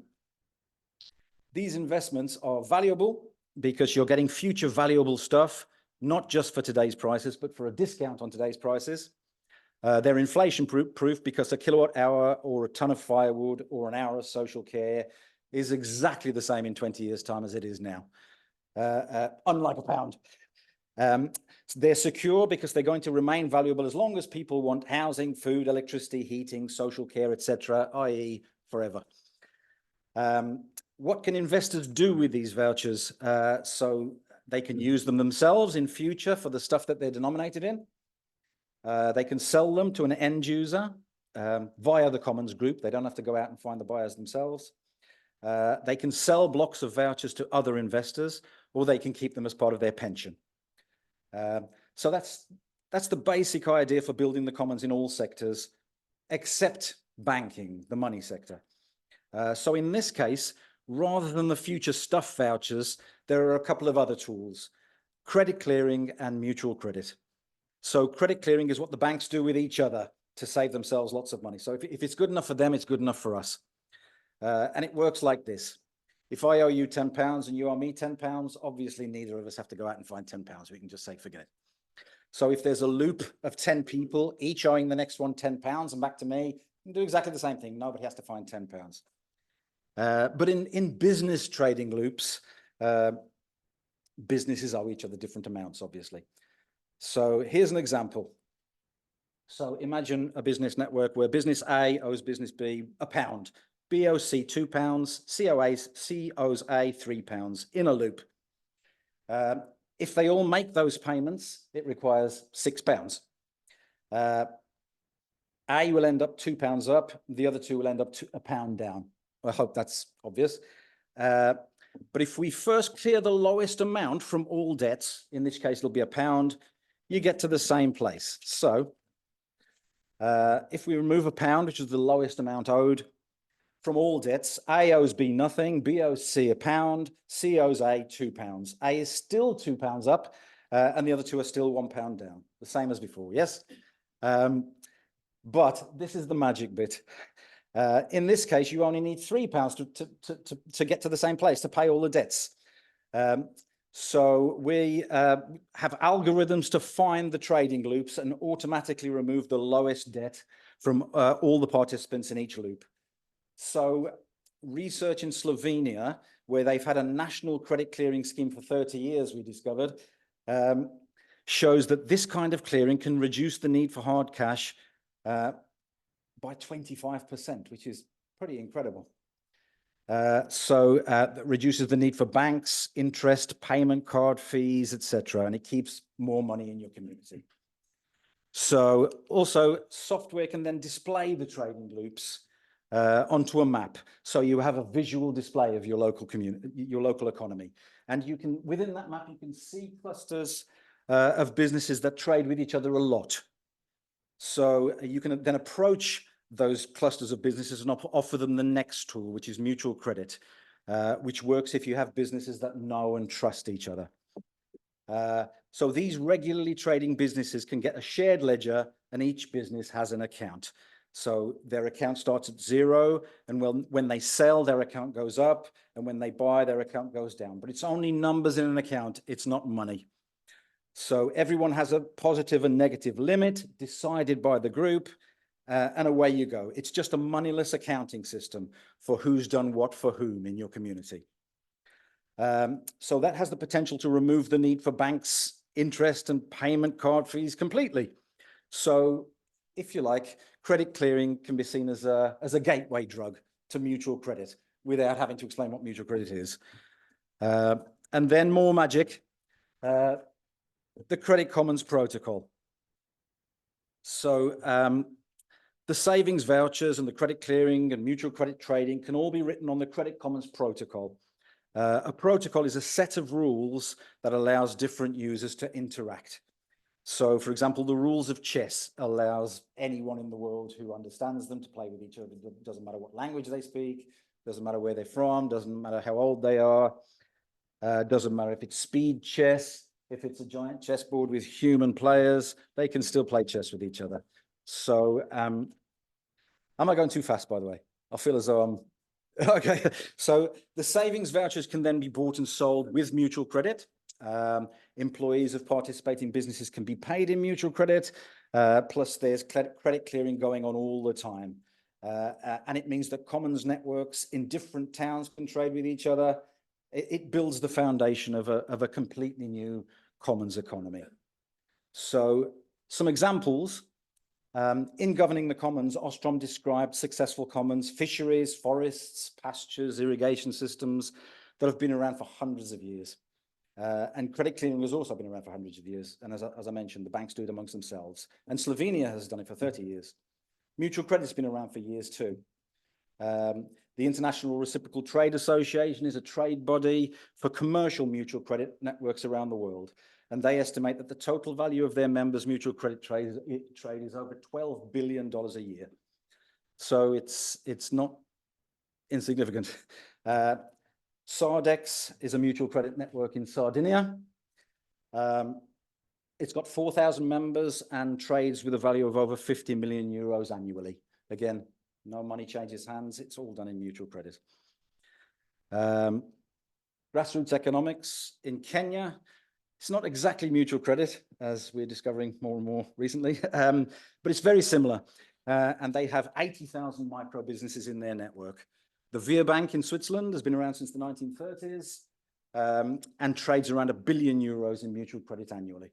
Speaker 4: these investments are valuable because you're getting future valuable stuff, not just for today's prices, but for a discount on today's prices. They're inflation proof because a kilowatt hour or a ton of firewood or an hour of social care is exactly the same in 20 years' time as it is now, unlike a pound. They're secure because they're going to remain valuable as long as people want housing, food, electricity, heating, social care, etc., i.e. forever. What can investors do with these vouchers? So they can use them themselves in future for the stuff that they're denominated in. They can sell them to an end user via the Commons group. They don't have to go out and find the buyers themselves. They can sell blocks of vouchers to other investors, or they can keep them as part of their pension. So that's the basic idea for building the commons in all sectors, except banking, the money sector. So in this case, rather than the future stuff vouchers, there are a couple of other tools: credit clearing and mutual credit. So credit clearing is what the banks do with each other to save themselves lots of money. So if it's good enough for them, it's good enough for us. And it works like this. If I owe you £10 and you owe me £10, obviously neither of us have to go out and find £10. We can just say, forget it. So if there's a loop of 10 people, each owing the next one £10 and back to me, you can do exactly the same thing. Nobody has to find £10. But in business trading loops, businesses owe each other different amounts, obviously. So here's an example. So imagine a business network where business A owes business B £1, B owes C £2, C owes A £3 in a loop. If they all make those payments, it requires £6. A will end up £2 up, the other two will end up £1 down. I hope that's obvious. But if we first clear the lowest amount from all debts, in this case it'll be £1, you get to the same place. So if we remove £1, which is the lowest amount owed from all debts, A owes B nothing, B owes C £1, C owes A £2. A is still £2 up, and the other two are still £1 down, the same as before, yes? But this is the magic bit. In this case, you only need £3 to get to the same place, to pay all the debts. So we have algorithms to find the trading loops and automatically remove the lowest debt from all the participants in each loop. So research in Slovenia, where they've had a national credit clearing scheme for 30 years, we discovered, shows that this kind of clearing can reduce the need for hard cash by 25%, which is pretty incredible. That reduces the need for banks, interest, payment card fees, etc., and it keeps more money in your community. So also software can then display the trading loops onto a map, so you have a visual display of your local community, your local economy, and you can, within that map, you can see clusters of businesses that trade with each other a lot. So you can then approach those clusters of businesses and offer them the next tool, which is mutual credit, which works if you have businesses that know and trust each other. So these regularly trading businesses can get a shared ledger, and each business has an account. So their account starts at 0, and when they sell, their account goes up, and when they buy, their account goes down. But it's only numbers in an account, it's not money. So everyone has a positive and negative limit decided by the group, and away you go. It's just a moneyless accounting system for who's done what for whom in your community. So that has the potential to remove the need for banks, interest and payment card fees completely. So if you like, credit clearing can be seen as a gateway drug to mutual credit without having to explain what mutual credit is. And then more magic, the Credit Commons protocol. So the savings vouchers and the credit clearing and mutual credit trading can all be written on the Credit Commons protocol. A protocol is a set of rules that allows different users to interact. So, for example, the rules of chess allows anyone in the world who understands them to play with each other. It doesn't matter what language they speak, doesn't matter where they're from, doesn't matter how old they are, doesn't matter if it's speed chess, if it's a giant chessboard with human players, they can still play chess with each other. So, am I going too fast, by the way? I feel as though I'm... Okay, so the savings vouchers can then be bought and sold with mutual credit. Employees of participating businesses can be paid in mutual credit, plus there's credit clearing going on all the time. And it means that commons networks in different towns can trade with each other. It builds the foundation of a completely new commons economy. So some examples. In governing the commons, Ostrom described successful commons, fisheries, forests, pastures, irrigation systems that have been around for hundreds of years. And credit clearing has also been around for hundreds of years. And as I mentioned, the banks do it amongst themselves. And Slovenia has done it for 30 years. Mutual credit's been around for years too. The International Reciprocal Trade Association is a trade body for commercial mutual credit networks around the world. And they estimate that the total value of their members' mutual credit trade is over $12 billion a year. So it's not insignificant. Sardex is a mutual credit network in Sardinia. It's got 4,000 members and trades with a value of over 50 million euros annually. Again, no money changes hands. It's all done in mutual credit. Grassroots economics in Kenya. It's not exactly mutual credit, as we're discovering more and more recently, but it's very similar. And they have 80,000 micro businesses in their network. The Veer Bank in Switzerland has been around since the 1930s and trades around €1 billion in mutual credit annually.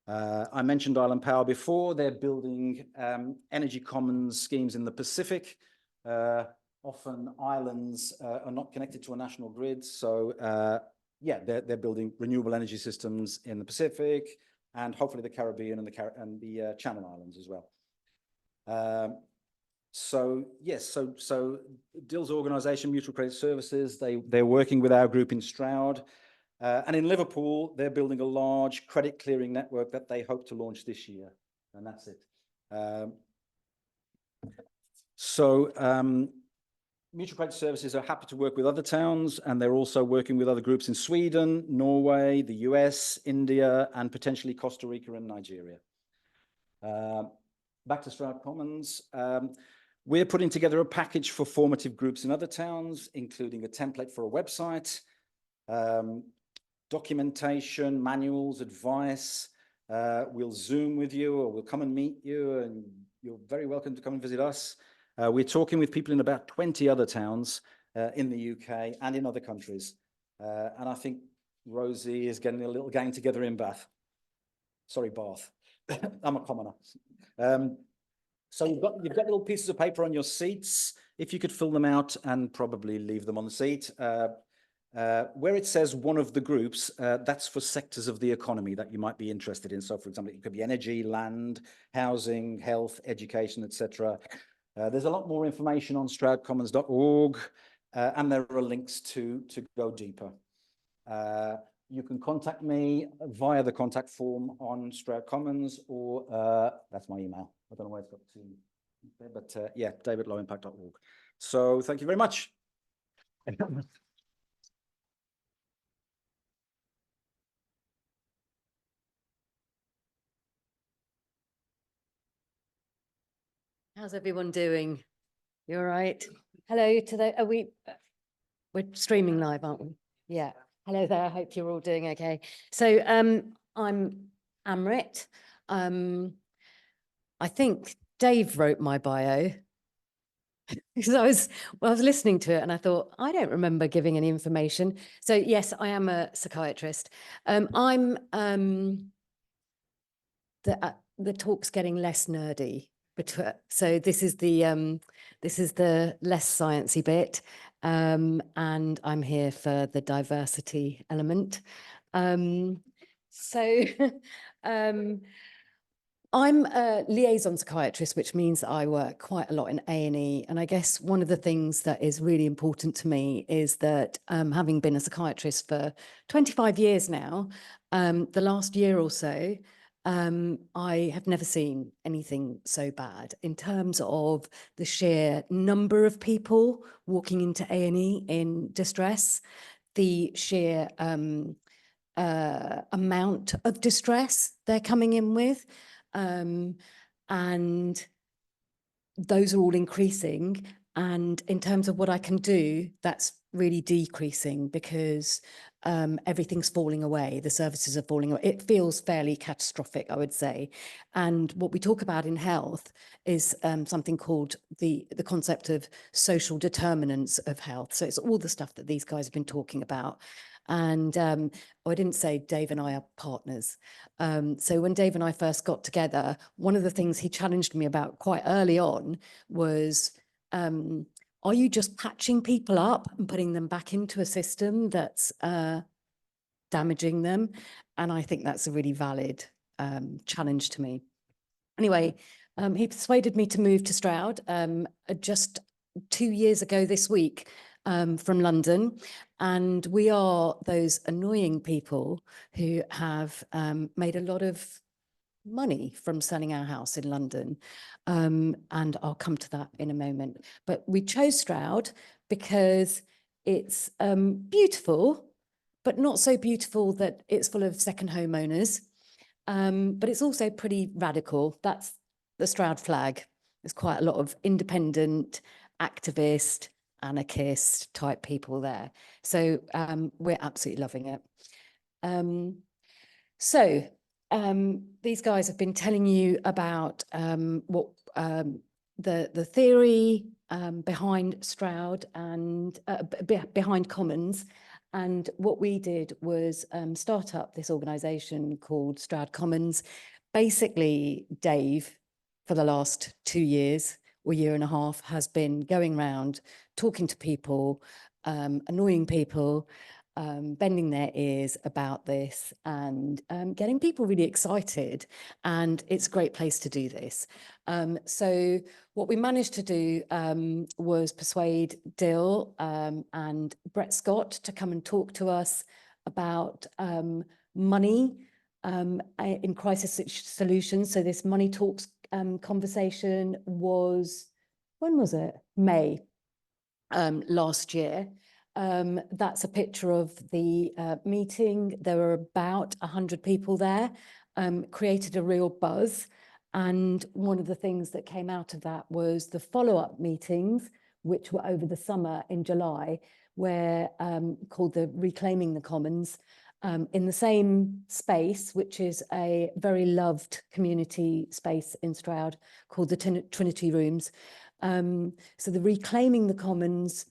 Speaker 4: I mentioned Island Power before. They're building energy commons schemes in the Pacific. Often islands are not connected to a national grid, so yeah, they're building renewable energy systems in the Pacific and hopefully the Caribbean and the Channel Islands as well. So yes, so Dil's organisation, Mutual Credit Services, they're working with our group in Stroud, and in Liverpool they're building a large credit clearing network that they hope to launch this year, and that's it. Mutual Credit Services are happy to work with other towns, and they're also working with other groups in Sweden, Norway, the US, India, and potentially Costa Rica and Nigeria. Back to Stroud Commons. We're putting together a package for formative groups in other towns, including a template for a website, documentation, manuals, advice. We'll Zoom with you, or we'll come and meet you, and you're very welcome to come and visit us. We're talking with people in about 20 other towns in the UK and in other countries. And I think Rosie is getting a little gang together in Bath. Sorry, Bath. I'm a commoner. So you've got little pieces of paper on your seats. If you could fill them out and probably leave them on the seat. Where it says one of the groups, that's for sectors of the economy that you might be interested in. So, for example, it could be energy, land, housing, health, education, etc. There's a lot more information on stroudcommons.org, and there are links to go deeper. You can contact me via the contact form on Stroud Commons, or that's my email. I don't know where it's got to, but yeah, david@lowimpact.org. So thank you very much.
Speaker 5: How's everyone doing? You all right? Hello to the, we're streaming live, aren't we? Yeah. Hello there. I hope you're all doing okay. So I'm Amrit. I think Dave wrote my bio because I was listening to it and I thought, I don't remember giving any information. So yes, I am a psychiatrist. I'm the talk's getting less nerdy. So this is the less sciencey bit, and I'm here for the diversity element. So I'm a liaison psychiatrist, which means that I work quite a lot in A&E. And I guess one of the things that is really important to me is that having been a psychiatrist for 25 years now, the last year or so, I have never seen anything so bad in terms of the sheer number of people walking into A&E in distress, the sheer amount of distress they're coming in with. And those are all increasing. And in terms of what I can do, that's really decreasing because everything's falling away. The services are falling away. It feels fairly catastrophic, I would say. And what we talk about in health is something called the concept of social determinants of health. So it's all the stuff that these guys have been talking about. And I didn't say Dave and I are partners. So when Dave and I first got together, one of the things he challenged me about quite early on was, are you just patching people up and putting them back into a system that's damaging them? And I think that's a really valid challenge to me. Anyway, he persuaded me to move to Stroud just 2 years ago this week from London. And we are those annoying people who have made a lot of money from selling our house in London. And I'll come to that in a moment. But we chose Stroud because it's beautiful, but not so beautiful that it's full of second homeowners. But it's also pretty radical. That's the Stroud flag. There's quite a lot of independent, activist, anarchist type people there. So we're absolutely loving it. These guys have been telling you about what the theory behind Stroud and behind Commons. And what we did was start up this organization called Stroud Commons. Basically, Dave, for the last 2 years or year and a half, has been going around talking to people, annoying people, bending their ears about this and getting people really excited. And it's a great place to do this. So what we managed to do was persuade Dil and Brett Scott to come and talk to us about money in crisis solutions. So this money talks conversation was, when was it? May last year. That's a picture of the meeting. There were about 100 people there, created a real buzz. And one of the things that came out of that was the follow-up meetings, which were over the summer in July, where called the Reclaiming the Commons, in the same space, which is a very loved community space in Stroud called the Trinity Rooms. So the Reclaiming the Commons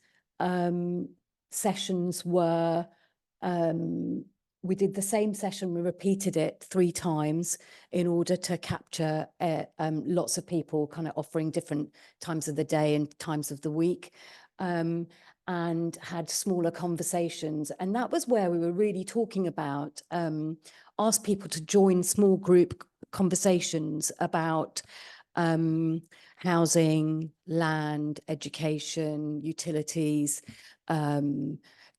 Speaker 5: sessions were, we did the same session, we repeated it 3 times in order to capture lots of people kind of offering different times of the day and times of the week, and had smaller conversations. And that was where we were really talking about, ask people to join small group conversations about housing, land, education, utilities,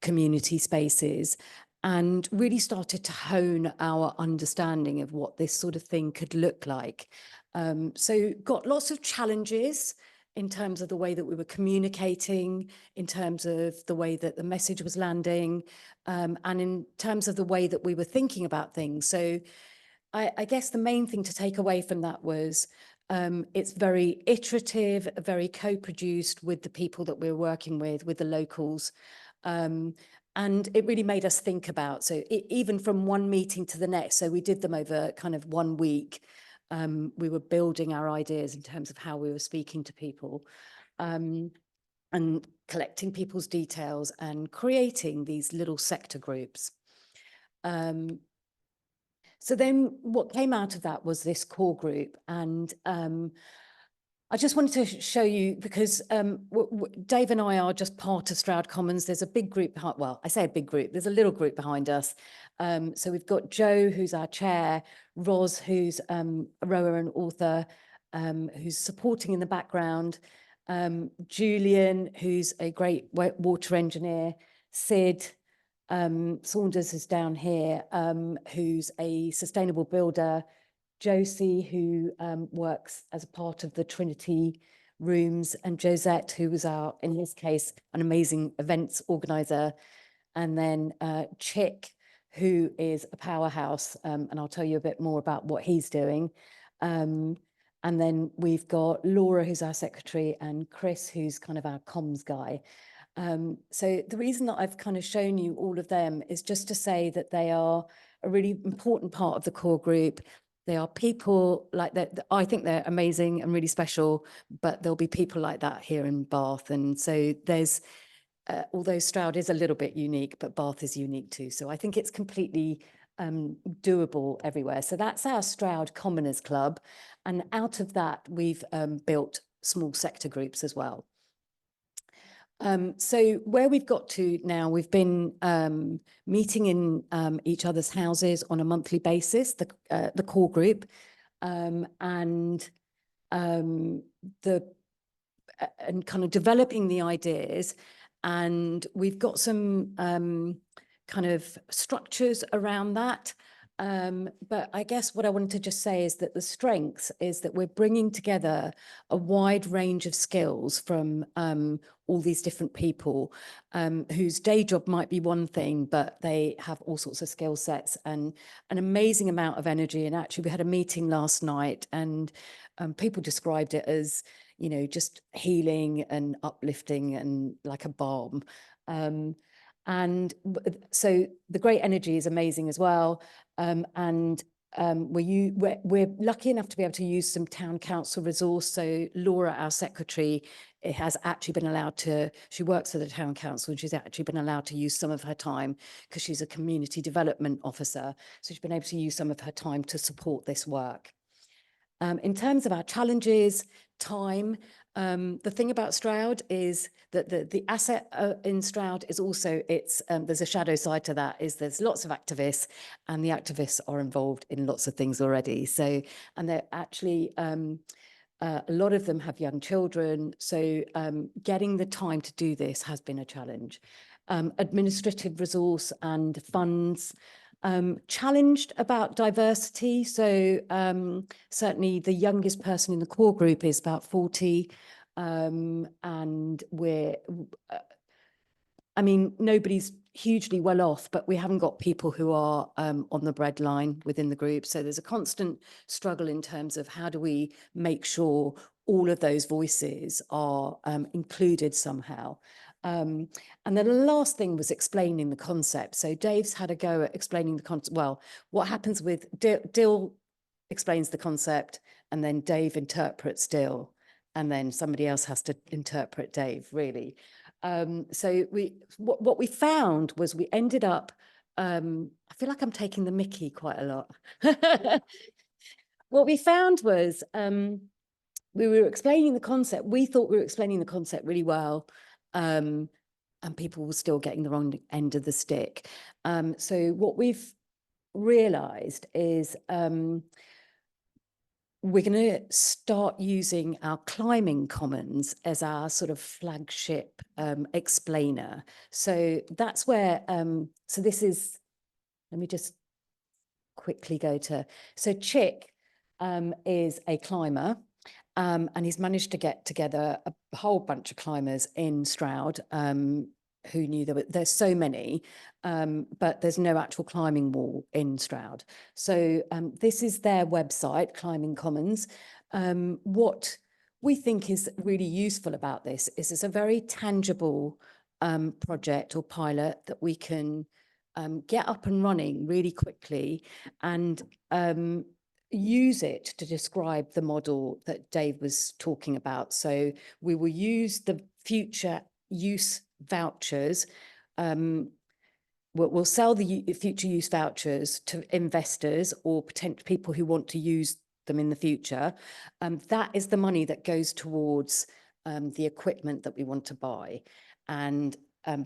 Speaker 5: community spaces, and really started to hone our understanding of what this sort of thing could look like. So got lots of challenges in terms of the way that we were communicating, in terms of the way that the message was landing, and in terms of the way that we were thinking about things. So I guess the main thing to take away from that was It's very iterative, very co-produced with the people that we're working with the locals. And it really made us think about, so even from one meeting to the next, so we did them over kind of 1 week. We were building our ideas in terms of how we were speaking to people, and collecting people's details and creating these little sector groups. So then what came out of that was this core group. And I just wanted to show you, because Dave and I are just part of Stroud Commons. There's a big group behind, well, I say a big group, there's a little group behind us. So we've got Joe, who's our chair, Roz, who's a rower and author, who's supporting in the background, Julian, who's a great water engineer, Sid, Saunders is down here, who's a sustainable builder, Josie, who works as a part of the Trinity rooms, and Josette, who was our, in this case, an amazing events organizer, and then Chick, who is a powerhouse, and I'll tell you a bit more about what he's doing. And then we've got Laura, who's our secretary, and Chris, who's kind of our comms guy. So the reason that I've kind of shown you all of them is just to say that they are a really important part of the core group. They are people like that. I think they're amazing and really special, but there'll be people like that here in Bath. And so there's, although Stroud is a little bit unique, but Bath is unique too. So I think it's completely doable everywhere. So that's our Stroud Commoners Club. And out of that, we've built small sector groups as well. So where we've got to now, we've been meeting in each other's houses on a monthly basis, the core group, and kind of developing the ideas. And we've got some kind of structures around that. But I guess what I wanted to just say is that the strength is that we're bringing together a wide range of skills from all these different people whose day job might be one thing, but they have all sorts of skill sets and an amazing amount of energy. And actually, we had a meeting last night, and people described it as, you know, just healing and uplifting and like a balm. And so the great energy is amazing as well. We're lucky enough to be able to use some town council resource. So Laura, our secretary, has actually been allowed to, she works for the town council, and she's actually been allowed to use some of her time because she's a community development officer. So she's been able to use some of her time to support this work. In terms of our challenges, time, the thing about Stroud is that the asset in Stroud is also, there's a shadow side to that, is there's lots of activists, and the activists are involved in lots of things already. So, and they're actually, a lot of them have young children. So getting the time to do this has been a challenge. Administrative resource and funds. Challenged about diversity. So certainly the youngest person in the core group is about 40. And we're, I mean, nobody's hugely well off, but we haven't got people who are on the breadline within the group. So there's a constant struggle in terms of how do we make sure all of those voices are included somehow. And then the last thing was explaining the concept. So Dave's had a go at explaining the concept. Well, what happens with Dil explains the concept, and then Dave interprets Dil, and then somebody else has to interpret Dave, really. So what we found was we ended up, I feel like I'm taking the mickey quite a lot. What we found was we were explaining the concept. We thought we were explaining the concept really well. And people were still getting the wrong end of the stick. So what we've realized is we're going to start using our climbing commons as our sort of flagship explainer. So that's where, so this is, let me just quickly go to, so Chick is a climber. And he's managed to get together a whole bunch of climbers in Stroud. Who knew there's so many, but there's no actual climbing wall in Stroud. So this is their website, Climbing Commons. what we think is really useful about this is it's a very tangible project or pilot that we can get up and running really quickly and use it to describe the model that Dave was talking about. So we will use the future use vouchers. We'll sell the future use vouchers to investors or potential people who want to use them in the future. That is the money that goes towards the equipment that we want to buy. And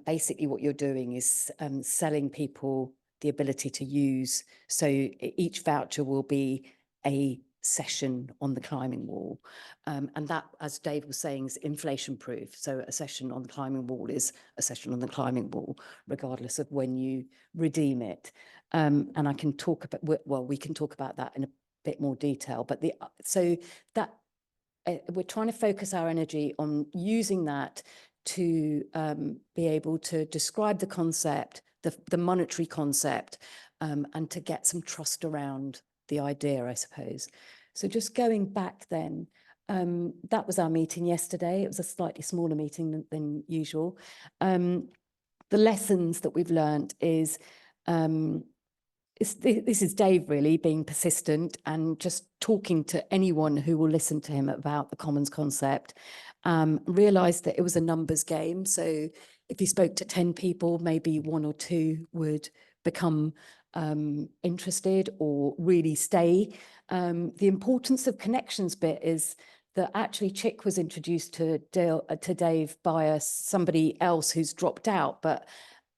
Speaker 5: basically what you're doing is selling people the ability to use. So each voucher will be a session on the climbing wall. And that, as Dave was saying, is inflation proof. So a session on the climbing wall is a session on the climbing wall, regardless of when you redeem it. And I can talk about, well, we can talk about that in a bit more detail, but so that we're trying to focus our energy on using that to be able to describe the concept, the monetary concept, and to get some trust around the idea, I suppose. So just going back then, that was our meeting yesterday. It was a slightly smaller meeting than usual. The lessons that we've learned is, this is Dave really being persistent and just talking to anyone who will listen to him about the Commons concept. Realised that it was a numbers game. So if he spoke to 10 people, maybe 1 or 2 would become interested or really stay. The importance of connections bit is that actually Chick was introduced to Dave by somebody else who's dropped out, but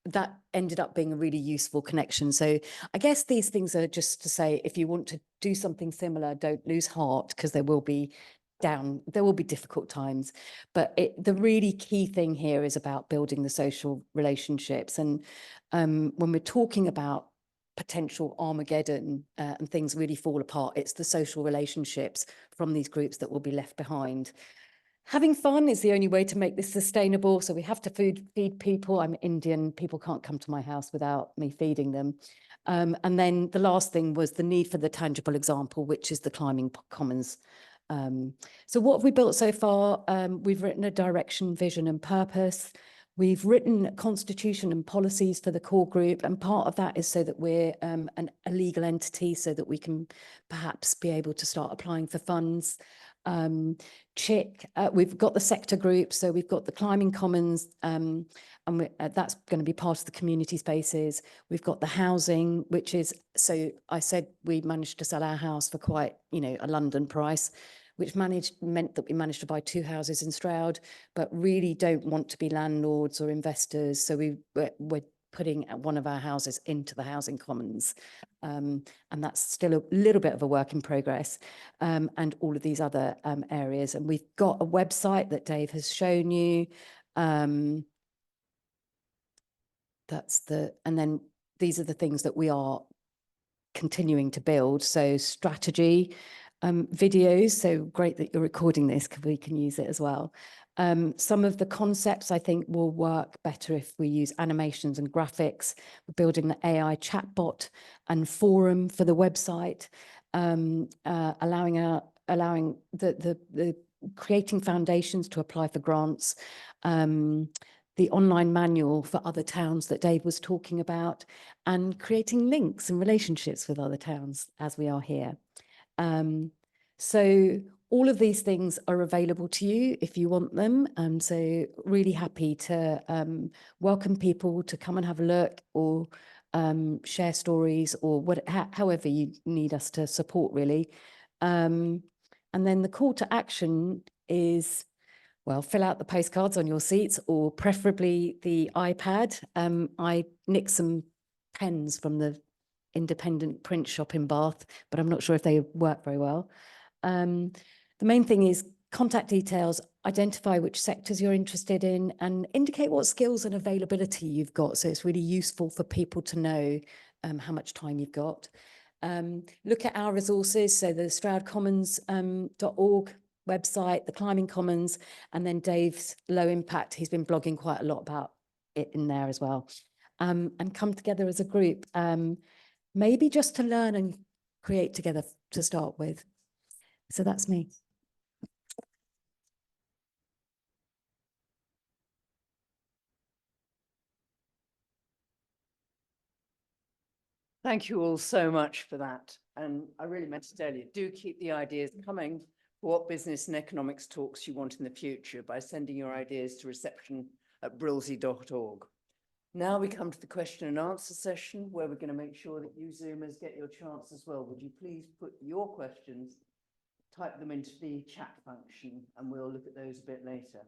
Speaker 5: that ended up being a really useful connection. So I guess these things are just to say, if you want to do something similar, don't lose heart, because there will be difficult times. But the really key thing here is about building the social relationships. And when we're talking about potential Armageddon and things really fall apart, it's the social relationships from these groups that will be left behind. Having fun is the only way to make this sustainable. So we have to feed people. I'm Indian. People can't come to my house without me feeding them. And then the last thing was the need for the tangible example, which is the climbing commons. So what have we built so far? We've written a direction, vision and purpose. We've written a constitution and policies for the core group. And part of that is so that we're a legal entity, so that we can perhaps be able to start applying for funds. We've got the sector group, so we've got the climbing commons, and that's going to be part of the community spaces. We've got the housing, which is, so I said we managed to sell our house for quite, a London price, which meant that we managed to buy 2 houses in Stroud, but really don't want to be landlords or investors. So we're putting one of our houses into the housing commons. And that's still a little bit of a work in progress, and all of these other areas. And we've got a website that Dave has shown you. And then these are the things that we are continuing to build. So strategy, videos. So great that you're recording this, because we can use it as well. Some of the concepts I think will work better if we use animations and graphics. We're building the AI chatbot and forum for the website, allowing the creating foundations to apply for grants, the online manual for other towns that Dave was talking about, and creating links and relationships with other towns as we are here. So all of these things are available to you if you want them. So really happy to welcome people to come and have a look, or share stories, or however you need us to support, really. And then the call to action is, well, fill out the postcards on your seats, or preferably the iPad. I nicked some pens from the independent print shop in Bath, but I'm not sure if they work very well. The main thing is contact details, identify which sectors you're interested in, and indicate what skills and availability you've got. So it's really useful for people to know how much time you've got. Look at our resources, so the stroudcommons.org website, the Climbing Commons, and then Dave's Low Impact. He's been blogging quite a lot about it in there as well. And come together as a group, maybe just to learn and create together to start with. So that's me.
Speaker 1: Thank you all so much for that. And I really meant to tell you, do keep the ideas coming for what business and economics talks you want in the future by sending your ideas to reception@brilsey.org. Now we come to the question and answer session where we're going to make sure that you Zoomers get your chance as well. Would you please put your questions, type them into the chat function, and we'll look at those a bit later.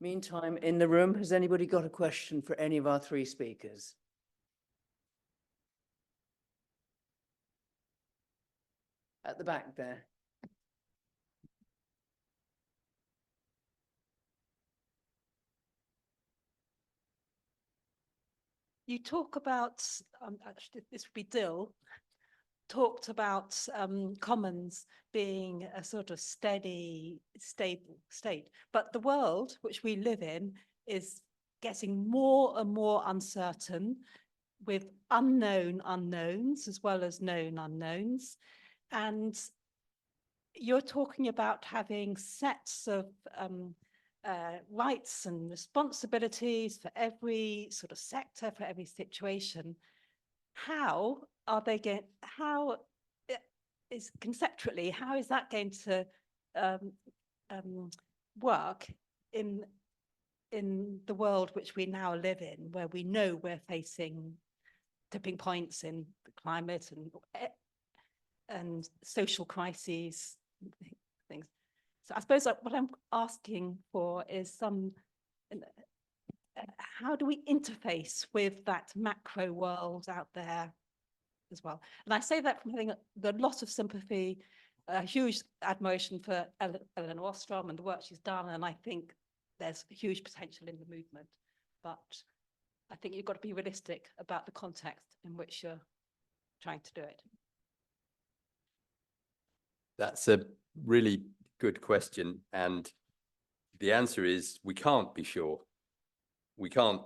Speaker 1: Meantime, in the room, has anybody got a question for any of our three speakers? At the back there.
Speaker 6: You talk about, actually, this would be Dil, talked about commons being a sort of steady, stable state. But the world which we live in is getting more and more uncertain with unknown unknowns as well as known unknowns. And you're talking about having sets of rights and responsibilities for every sort of sector, for every situation. How are they going, how is conceptually, how is that going to work in the world which we now live in, where we know we're facing tipping points in the climate and social crises, things. So I suppose what I'm asking for is some, how do we interface with that macro world out there as well? And I say that from having a lot of sympathy, a huge admiration for Eleanor Ostrom and the work she's done. And I think there's huge potential in the movement, but I think you've got to be realistic about the context in which you're trying to do it.
Speaker 3: That's a really good question. And the answer is we can't be sure. We can't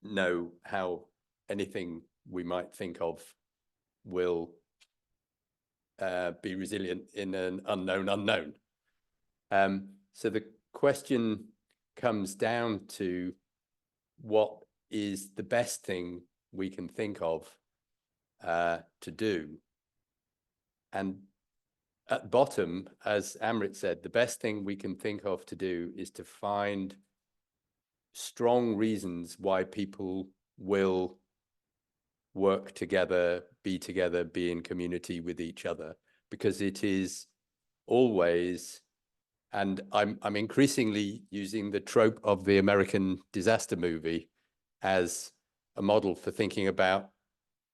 Speaker 3: know how anything we might think of will be resilient in an unknown unknown. So the question comes down to what is the best thing we can think of to do. And at the bottom, as Amrit said, the best thing we can think of to do is to find strong reasons why people will work together, be in community with each other, because it is always, and I'm increasingly using the trope of the American disaster movie as a model for thinking about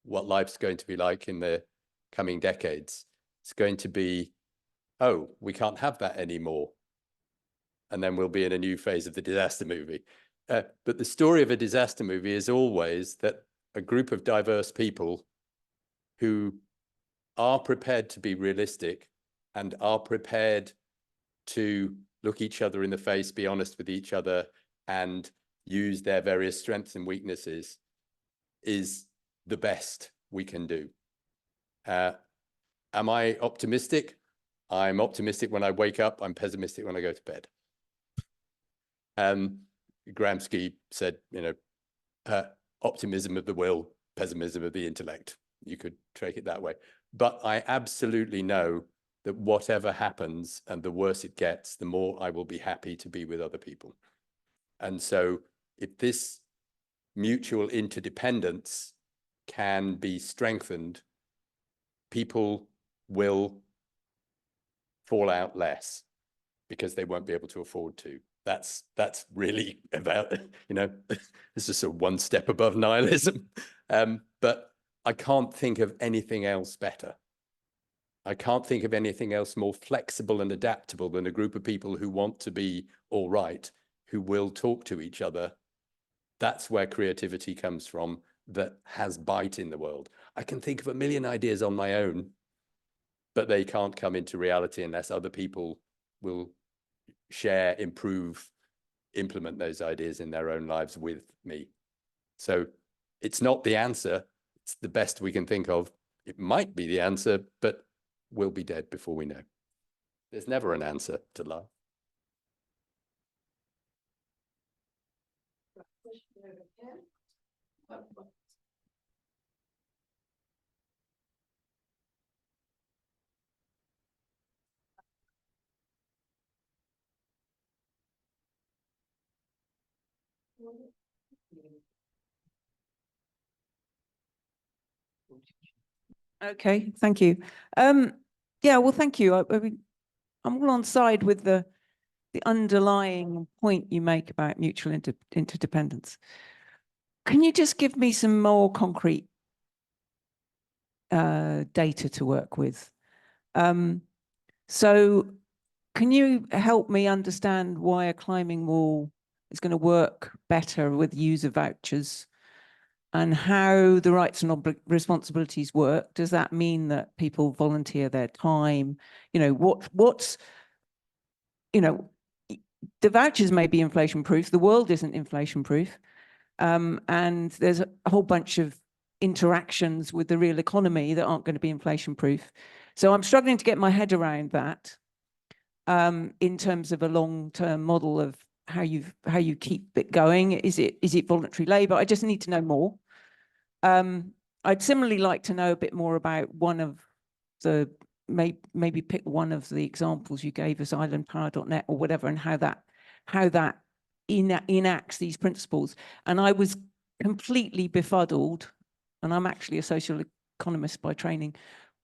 Speaker 3: what life's going to be like in the coming decades. It's going to be, oh, we can't have that anymore. And then we'll be in a new phase of the disaster movie. But the story of a disaster movie is always that a group of diverse people who are prepared to be realistic and are prepared to look each other in the face, be honest with each other, and use their various strengths and weaknesses is the best we can do. Am I optimistic? I'm optimistic when I wake up. I'm pessimistic when I go to bed. Gramsci said, optimism of the will, pessimism of the intellect. You could take it that way. But I absolutely know that whatever happens and the worse it gets, the more I will be happy to be with other people. And so if this mutual interdependence can be strengthened, people will fall out less because they won't be able to afford to. That's really about, this is sort of one step above nihilism. But I can't think of anything else better. I can't think of anything else more flexible and adaptable than a group of people who want to be all right, who will talk to each other. That's where creativity comes from, that has bite in the world. I can think of a million ideas on my own, but they can't come into reality unless other people will share, improve, implement those ideas in their own lives with me. So it's not the answer. It's the best we can think of. It might be the answer, but we'll be dead before we know. There's never an answer to life.
Speaker 7: Okay, thank you. Yeah, well, thank you. I mean, I'm all on side with the underlying point you make about mutual interdependence. Can you just give me some more concrete data to work with? So can you help me understand why a climbing wall is going to work better with user vouchers, and how the rights and responsibilities work? Does that mean that people volunteer their time? You know, what's, you know, the vouchers may be inflation proof. The world isn't inflation proof. And there's a whole bunch of interactions with the real economy that aren't going to be inflation proof. So I'm struggling to get my head around that in terms of a long-term model of how you keep it going. Is it voluntary labour? I just need to know more. I'd similarly like to know a bit more about one of the, maybe pick one of the examples you gave us, islandpower.net or whatever, and how that enacts these principles. And I was completely befuddled, and I'm actually a social economist by training,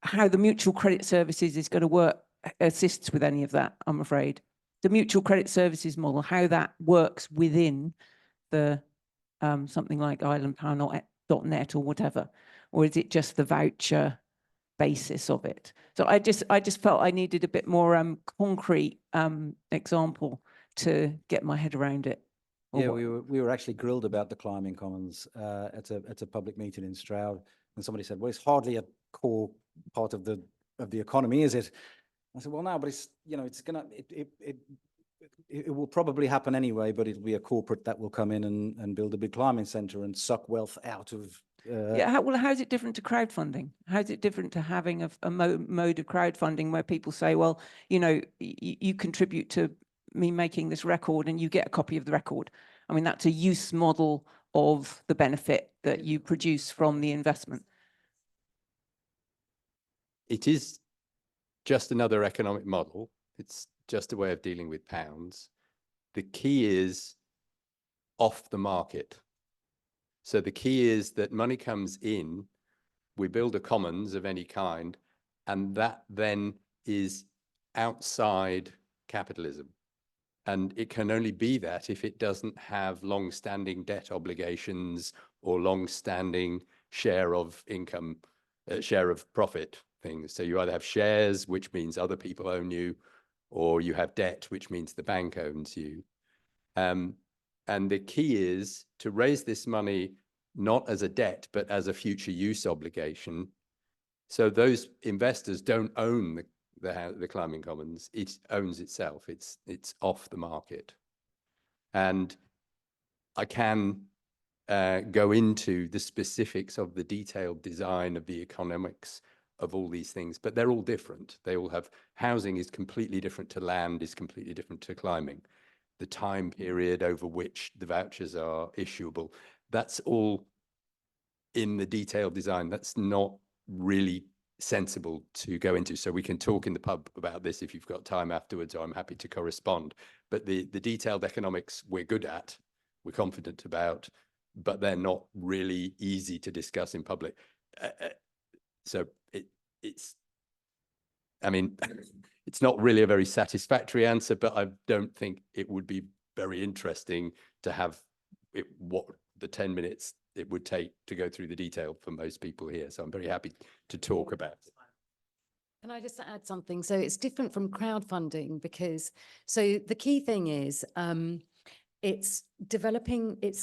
Speaker 7: how the mutual credit services is going to work, assists with any of that, I'm afraid. The mutual credit services model, how that works within the something like islandpower.net or whatever, or is it just the voucher basis of it? So I just felt I needed a bit more concrete example to get my head around it.
Speaker 4: Yeah, we were actually grilled about the climbing commons at a public meeting in Stroud, and somebody said, "Well, it's hardly a core part of the economy, is it?" I said, "Well, no, but it's, you know, it's gonna it will probably happen anyway, but it'll be a corporate that will come in and build a big climbing center and suck wealth out of."
Speaker 7: Yeah, well, how's it different to crowdfunding? How's it different to having a mode of crowdfunding where people say, well, you know, you contribute to me making this record and you get a copy of the record? I mean, that's a use model of the benefit that you produce from the investment.
Speaker 3: It is just another economic model. It's just a way of dealing with pounds. The key is off the market. So the key is that money comes in, we build a commons of any kind, and that then is outside capitalism. And it can only be that if it doesn't have long-standing debt obligations or long-standing share of income, share of profit things. So you either have shares, which means other people own you, or you have debt, which means the bank owns you. And the key is to raise this money not as a debt, but as a future use obligation. So those investors don't own the climbing commons. It owns itself. It's off the market. And I can go into the specifics of the detailed design of the economics of all these things, but they're all different. They all have, housing is completely different to land, is completely different to climbing. The time period over which the vouchers are issuable, that's all in the detailed design. That's not really sensible to go into. So we can talk in the pub about this if you've got time afterwards, or I'm happy to correspond. But the detailed economics we're good at, we're confident about, but they're not really easy to discuss in public. So it's, I mean, it's not really a very satisfactory answer, but I don't think it would be very interesting to have what the 10 minutes it would take to go through the detail for most people here. So I'm very happy to talk about it.
Speaker 5: Can I just add something? So it's different from crowdfunding because, so the key thing is it's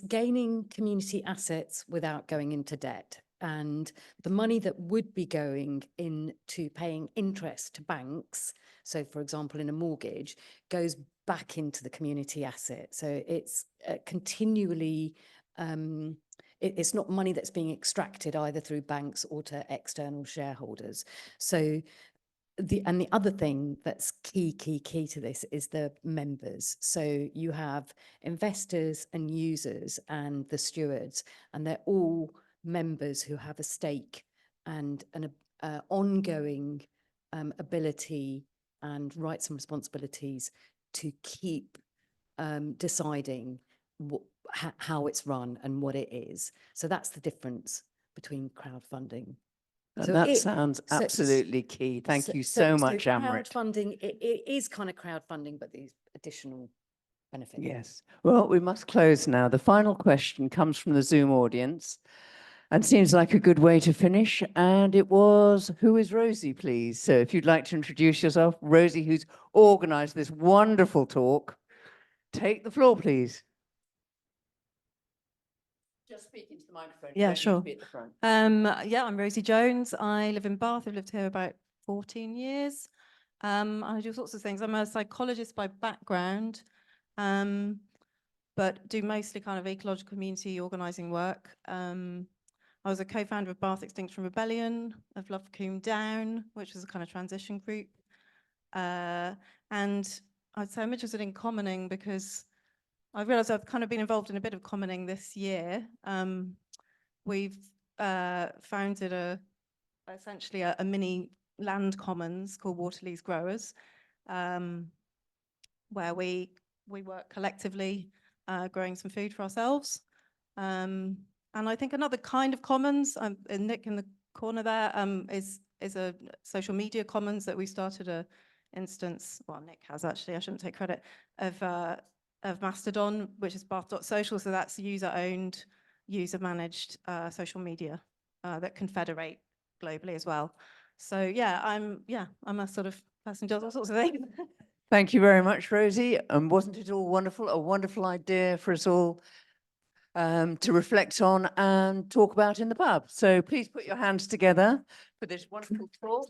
Speaker 5: gaining community assets without going into debt. And the money that would be going into paying interest to banks, so for example, in a mortgage, goes back into the community asset. So it's continually, it's not money that's being extracted either through banks or to external shareholders. So the other thing that's key to this is the members. So you have investors and users and the stewards, and they're all members who have a stake and an ongoing ability and rights and responsibilities to keep deciding how it's run and what it is. So that's the difference between crowdfunding. So
Speaker 1: That sounds
Speaker 5: so-
Speaker 1: absolutely key. Thank you so much, Amrit.
Speaker 5: Crowdfunding, it is kind of crowdfunding, but these additional benefits.
Speaker 1: Yes. Well, we must close now. The final question comes from the Zoom audience and seems like a good way to finish. And it was, who is Rosie, please? So if you'd like to introduce yourself, Rosie, who's organized this wonderful talk, take the floor, please. Just speak into the microphone. You
Speaker 2: Yeah,
Speaker 1: don't need to
Speaker 2: sure.
Speaker 1: be at the front.
Speaker 2: Yeah, I'm Rosie Jones. I live in Bath. I've lived here about 14 years. I do all sorts of things. I'm a psychologist by background, but do mostly kind of ecological community organising work. I was a co-founder of Bath Extinction Rebellion, of Love Coombe Down, which was a kind of transition group. And I'd say I'm interested in commoning because I realised I've kind of been involved in a bit of commoning this year. We've founded essentially a mini land commons called Waterleys Growers, where we work collectively growing some food for ourselves. And I think another kind of commons, Nick in the corner there, is a social media commons that we started a instance, well, Nick has actually, I shouldn't take credit, of Mastodon, which is bath.social. So that's user-owned, user-managed social media that can federate globally as well. So yeah, I'm a sort of person who does all sorts of things.
Speaker 1: Thank you very much, Rosie. And wasn't it all wonderful? A wonderful idea for us all to reflect on and talk about in the pub. So please put your hands together for this wonderful talk.